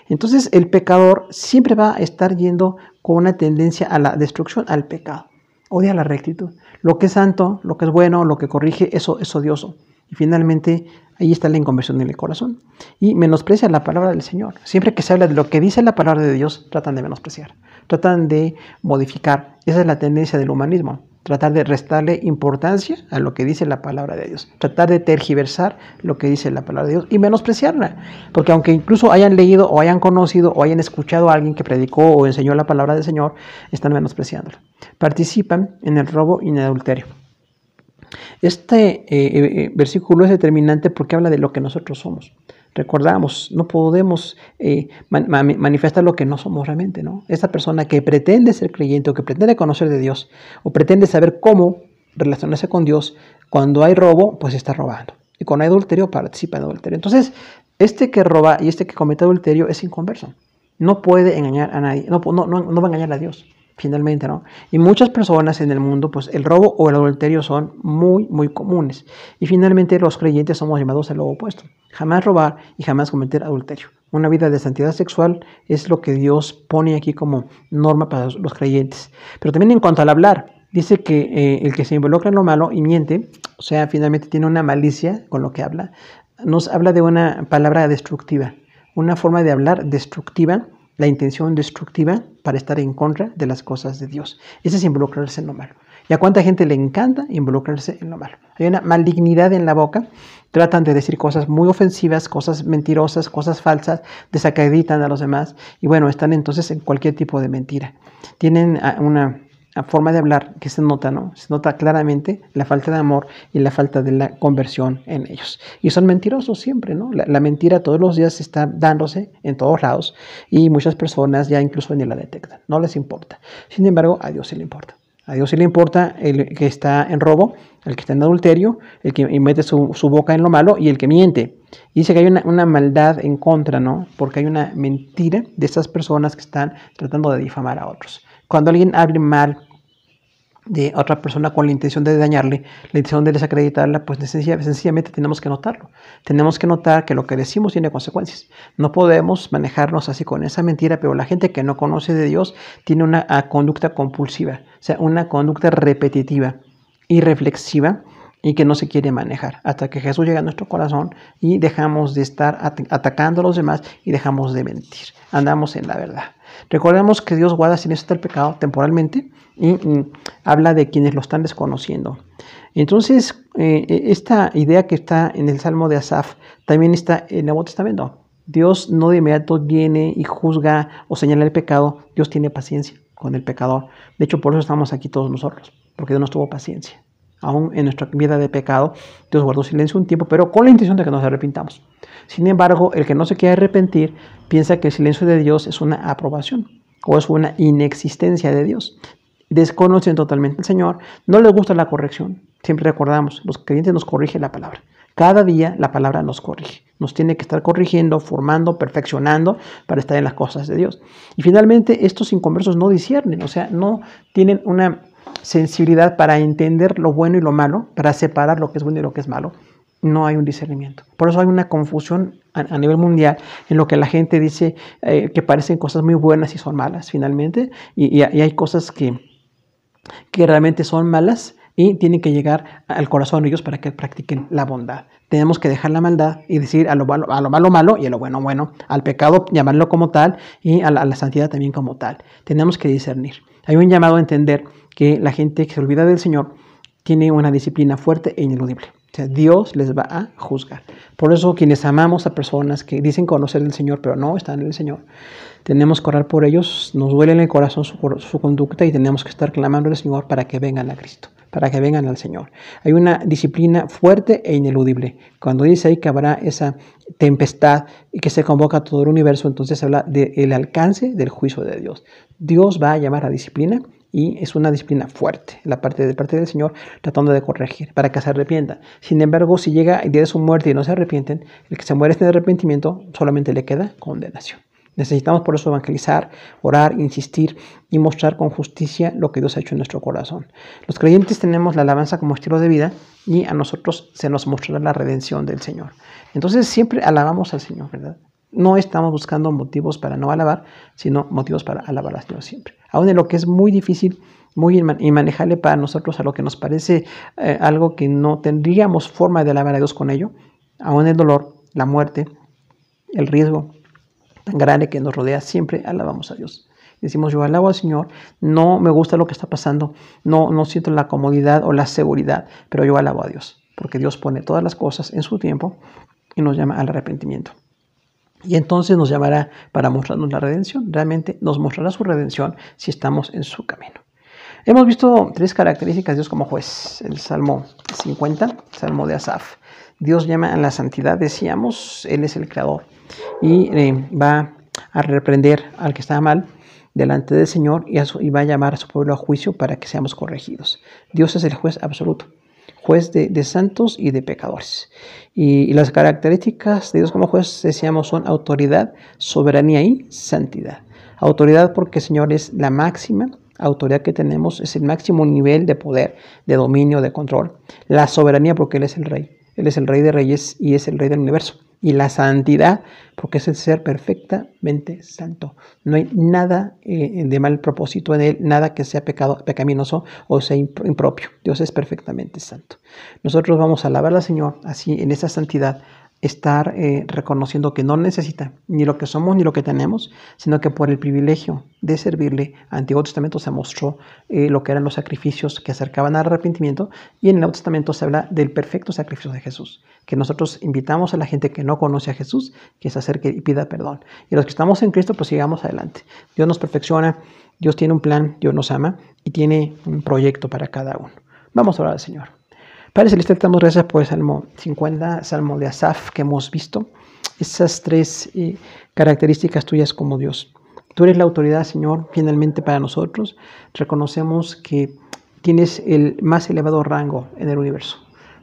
Entonces el pecador siempre va a estar yendo con una tendencia a la destrucción, al pecado. Odia la rectitud. Lo que es santo, lo que es bueno, lo que corrige, eso es odioso. Y finalmente Ahí está la inconversión en el corazón. Y menosprecia la palabra del Señor. Siempre que se habla de lo que dice la palabra de Dios, tratan de menospreciar, tratan de modificar. Esa es la tendencia del humanismo. Tratar de restarle importancia a lo que dice la palabra de Dios. Tratar de tergiversar lo que dice la palabra de Dios y menospreciarla. Porque aunque incluso hayan leído o hayan conocido o hayan escuchado a alguien que predicó o enseñó la palabra del Señor, están menospreciándola. Participan en el robo y en el adulterio. Este versículo es determinante porque habla de lo que nosotros somos. Recordamos, no podemos manifestar lo que no somos realmente, ¿no? Esa persona que pretende ser creyente o que pretende conocer de Dios o pretende saber cómo relacionarse con Dios, cuando hay robo, pues está robando. Y cuando hay adulterio, participa en adulterio. Entonces, este que roba y este que comete adulterio es inconverso. No puede engañar a nadie, no va a engañar a Dios. Finalmente, ¿no? Y muchas personas en el mundo, pues el robo o el adulterio son muy, muy comunes. Y finalmente los creyentes somos llamados a lo opuesto. Jamás robar y jamás cometer adulterio. Una vida de santidad sexual es lo que Dios pone aquí como norma para los creyentes. Pero también en cuanto al hablar, dice que el que se involucra en lo malo y miente, o sea, finalmente tiene una malicia con lo que habla, nos habla de una palabra destructiva, una forma de hablar destructiva, la intención destructiva para estar en contra de las cosas de Dios. Ese es involucrarse en lo malo. ¿Y a cuánta gente le encanta involucrarse en lo malo? Hay una malignidad en la boca. Tratan de decir cosas muy ofensivas, cosas mentirosas, cosas falsas, desacreditan a los demás. Y bueno, están entonces en cualquier tipo de mentira. Tienen una forma de hablar que se nota, ¿no? Se nota claramente la falta de amor y la falta de la conversión en ellos. Y son mentirosos siempre, ¿no? La mentira todos los días está dándose en todos lados y muchas personas ya incluso ni la detectan, no les importa. Sin embargo, a Dios sí le importa. A Dios sí le importa el que está en robo, el que está en adulterio, el que mete su boca en lo malo y el que miente. Y dice que hay una maldad en contra, ¿no? Porque hay una mentira de estas personas que están tratando de difamar a otros. Cuando alguien hable mal de otra persona con la intención de dañarle, la intención de desacreditarla, pues sencillamente tenemos que notarlo. Tenemos que notar que lo que decimos tiene consecuencias. No podemos manejarnos así con esa mentira, pero la gente que no conoce de Dios tiene una conducta compulsiva, o sea, una conducta repetitiva y reflexiva y que no se quiere manejar hasta que Jesús llega a nuestro corazón y dejamos de estar atacando a los demás y dejamos de mentir. Andamos en la verdad. Recordemos que Dios guarda silencio del pecado temporalmente y habla de quienes lo están desconociendo. Entonces, esta idea que está en el Salmo de Asaf también está en el Nuevo Testamento. Dios no de inmediato viene y juzga o señala el pecado. Dios tiene paciencia con el pecador. De hecho, por eso estamos aquí todos nosotros, porque Dios nos tuvo paciencia. Aún en nuestra vida de pecado, Dios guardó silencio un tiempo, pero con la intención de que nos arrepintamos. Sin embargo, el que no se quiere arrepentir piensa que el silencio de Dios es una aprobación o es una inexistencia de Dios. Desconocen totalmente al Señor, no les gusta la corrección. Siempre recordamos, los creyentes nos corrige la palabra. Cada día la palabra nos corrige. Nos tiene que estar corrigiendo, formando, perfeccionando para estar en las cosas de Dios. Y finalmente, estos inconversos no disciernen, o sea, no tienen una sensibilidad para entender lo bueno y lo malo, para separar lo que es bueno y lo que es malo. No hay un discernimiento. Por eso hay una confusión a nivel mundial en lo que la gente dice que parecen cosas muy buenas y son malas finalmente, y hay cosas que realmente son malas y tienen que llegar al corazón de ellos para que practiquen la bondad. Tenemos que dejar la maldad y decir a lo malo malo y a lo bueno bueno, al pecado llamarlo como tal y a la santidad también como tal. Tenemos que discernir. Hay un llamado a entender que la gente que se olvida del Señor tiene una disciplina fuerte e ineludible. O sea, Dios les va a juzgar. Por eso quienes amamos a personas que dicen conocer al Señor, pero no están en el Señor, tenemos que orar por ellos, nos duele en el corazón su conducta y tenemos que estar clamando al Señor para que vengan a Cristo, para que vengan al Señor. Hay una disciplina fuerte e ineludible. Cuando dice ahí que habrá esa tempestad y que se convoca a todo el universo, entonces habla del alcance del juicio de Dios. Dios va a llamar a disciplina y es una disciplina fuerte, de parte del Señor, tratando de corregir para que se arrepientan. Sin embargo, si llega el día de su muerte y no se arrepienten, el que se muere sin arrepentimiento solamente le queda condenación. Necesitamos por eso evangelizar, orar, insistir y mostrar con justicia lo que Dios ha hecho en nuestro corazón. Los creyentes tenemos la alabanza como estilo de vida y a nosotros se nos mostrará la redención del Señor. Entonces siempre alabamos al Señor, ¿verdad? No estamos buscando motivos para no alabar, sino motivos para alabar al Señor siempre. Aún en lo que es muy difícil, muy inmanejable para nosotros, a lo que nos parece algo que no tendríamos forma de alabar a Dios con ello, aún el dolor, la muerte, el riesgo tan grande que nos rodea, siempre alabamos a Dios. Decimos, yo alabo al Señor, no me gusta lo que está pasando, no siento la comodidad o la seguridad, pero yo alabo a Dios, porque Dios pone todas las cosas en su tiempo y nos llama al arrepentimiento. Y entonces nos llamará para mostrarnos la redención. Realmente nos mostrará su redención si estamos en su camino. Hemos visto 3 características de Dios como juez. El Salmo 50, Salmo de Asaf. Dios llama a la santidad, decíamos, Él es el creador. Y va a reprender al que está mal delante del Señor y va a llamar a su pueblo a juicio para que seamos corregidos. Dios es el juez absoluto, juez de santos y de pecadores. Y las características de Dios como juez, decíamos, son autoridad, soberanía y santidad. Autoridad porque el Señor es la máxima autoridad que tenemos, es el máximo nivel de poder, de dominio, de control. La soberanía porque Él es el Rey. Él es el Rey de Reyes y es el Rey del universo. Y la santidad porque es el ser perfectamente santo. No hay nada de mal propósito en Él, nada que sea pecaminoso o sea impropio. Dios es perfectamente santo. Nosotros vamos a alabar al Señor así en esa santidad, estar reconociendo que no necesita ni lo que somos ni lo que tenemos, sino que por el privilegio de servirle, Antiguo Testamento se mostró lo que eran los sacrificios que acercaban al arrepentimiento, y en el Nuevo Testamento se habla del perfecto sacrificio de Jesús, que nosotros invitamos a la gente que no conoce a Jesús, que se acerque y pida perdón. Y los que estamos en Cristo, pues sigamos adelante. Dios nos perfecciona, Dios tiene un plan, Dios nos ama y tiene un proyecto para cada uno. Vamos a orar al Señor. Padre Celestial, te damos gracias por el Salmo 50, Salmo de Asaf que hemos visto. Esas 3 características tuyas como Dios. Tú eres la autoridad, Señor, finalmente para nosotros. Reconocemos que tienes el más elevado rango en el universo.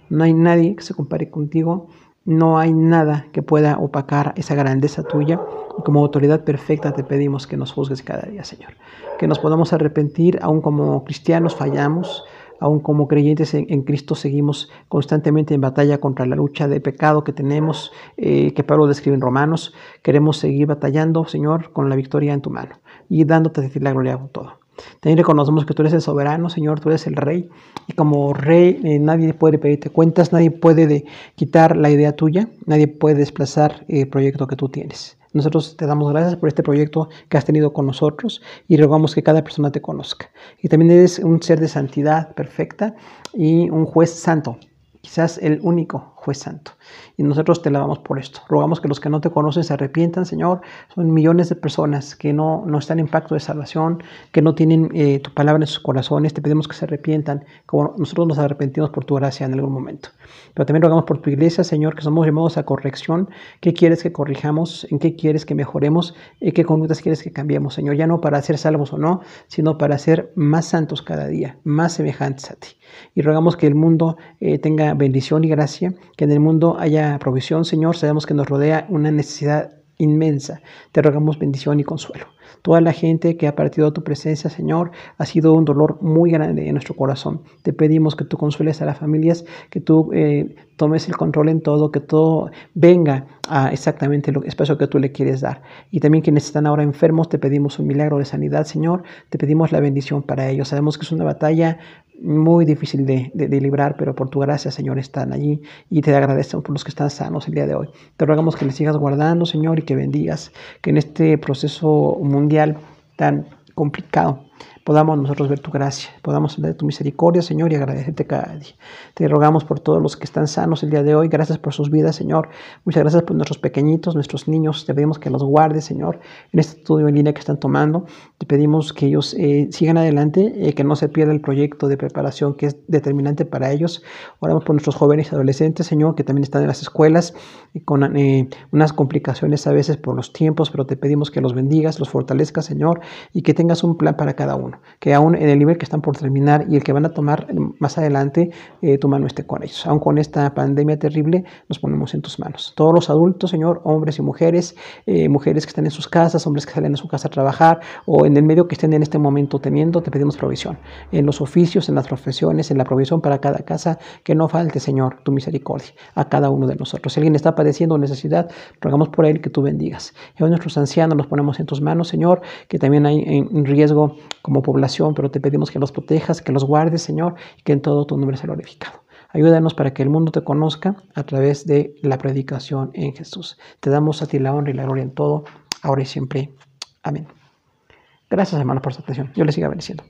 No hay nadie que se compare contigo. No hay nada que pueda opacar esa grandeza tuya. Y como autoridad perfecta te pedimos que nos juzgues cada día, Señor. Que nos podamos arrepentir, aun como cristianos fallamos. Aún como creyentes en Cristo seguimos constantemente en batalla contra la lucha de pecado que tenemos, que Pablo describe en Romanos. Queremos seguir batallando, Señor, con la victoria en tu mano y dándote a decir la gloria con todo. También reconocemos que tú eres el soberano, Señor, tú eres el Rey. Y como Rey nadie puede pedirte cuentas, nadie puede quitar la idea tuya, nadie puede desplazar el proyecto que tú tienes. Nosotros te damos gracias por este proyecto que has tenido con nosotros y rogamos que cada persona te conozca. Y también eres un ser de santidad perfecta y un juez santo, quizás el único juez santo. Y nosotros te alabamos por esto. Rogamos que los que no te conocen se arrepientan, Señor. Son millones de personas que no están en pacto de salvación, que no tienen tu palabra en sus corazones. Te pedimos que se arrepientan, como nosotros nos arrepentimos por tu gracia en algún momento. Pero también rogamos por tu iglesia, Señor, que somos llamados a corrección. ¿Qué quieres que corrijamos? ¿En qué quieres que mejoremos? ¿Qué conductas quieres que cambiemos, Señor? Ya no para ser salvos o no, sino para ser más santos cada día, más semejantes a ti. Y rogamos que el mundo tenga bendición y gracia, que en el mundo haya provisión, Señor. Sabemos que nos rodea una necesidad inmensa. Te rogamos bendición y consuelo. Toda la gente que ha partido a tu presencia, Señor, ha sido un dolor muy grande en nuestro corazón. Te pedimos que tú consueles a las familias, que tú tomes el control en todo, que todo venga a exactamente el espacio que tú le quieres dar. Y también quienes están ahora enfermos, te pedimos un milagro de sanidad, Señor. Te pedimos la bendición para ellos. Sabemos que es una batalla muy difícil de librar, pero por tu gracia, Señor, están allí y te agradecemos por los que están sanos el día de hoy. Te rogamos que les sigas guardando, Señor, y que bendigas, que en este proceso mundial tan complicado podamos nosotros ver tu gracia, podamos ver tu misericordia, Señor, y agradecerte cada día. Te rogamos por todos los que están sanos el día de hoy. Gracias por sus vidas, Señor. Muchas gracias por nuestros pequeñitos, nuestros niños. Te pedimos que los guardes, Señor, en este estudio en línea que están tomando. Te pedimos que ellos sigan adelante, que no se pierda el proyecto de preparación que es determinante para ellos. Oramos por nuestros jóvenes y adolescentes, Señor, que también están en las escuelas con unas complicaciones a veces por los tiempos, pero te pedimos que los bendigas, los fortalezcas, Señor, y que tengas un plan para cada uno. Que aún en el nivel que están por terminar y el que van a tomar más adelante, tu mano esté con ellos. Aún con esta pandemia terrible, nos ponemos en tus manos. Todos los adultos, Señor, hombres y mujeres, mujeres que están en sus casas, hombres que salen de su casa a trabajar o en el medio que estén en este momento teniendo, te pedimos provisión. En los oficios, en las profesiones, en la provisión para cada casa, que no falte, Señor, tu misericordia a cada uno de nosotros. Si alguien está padeciendo necesidad, rogamos por él que tú bendigas. Y a nuestros ancianos los ponemos en tus manos, Señor, que también hay en riesgo como población, pero te pedimos que los protejas, que los guardes, Señor, y que en todo tu nombre sea glorificado. Ayúdanos para que el mundo te conozca a través de la predicación en Jesús. Te damos a ti la honra y la gloria en todo, ahora y siempre. Amén. Gracias, hermano, por su atención. Yo les siga bendiciendo.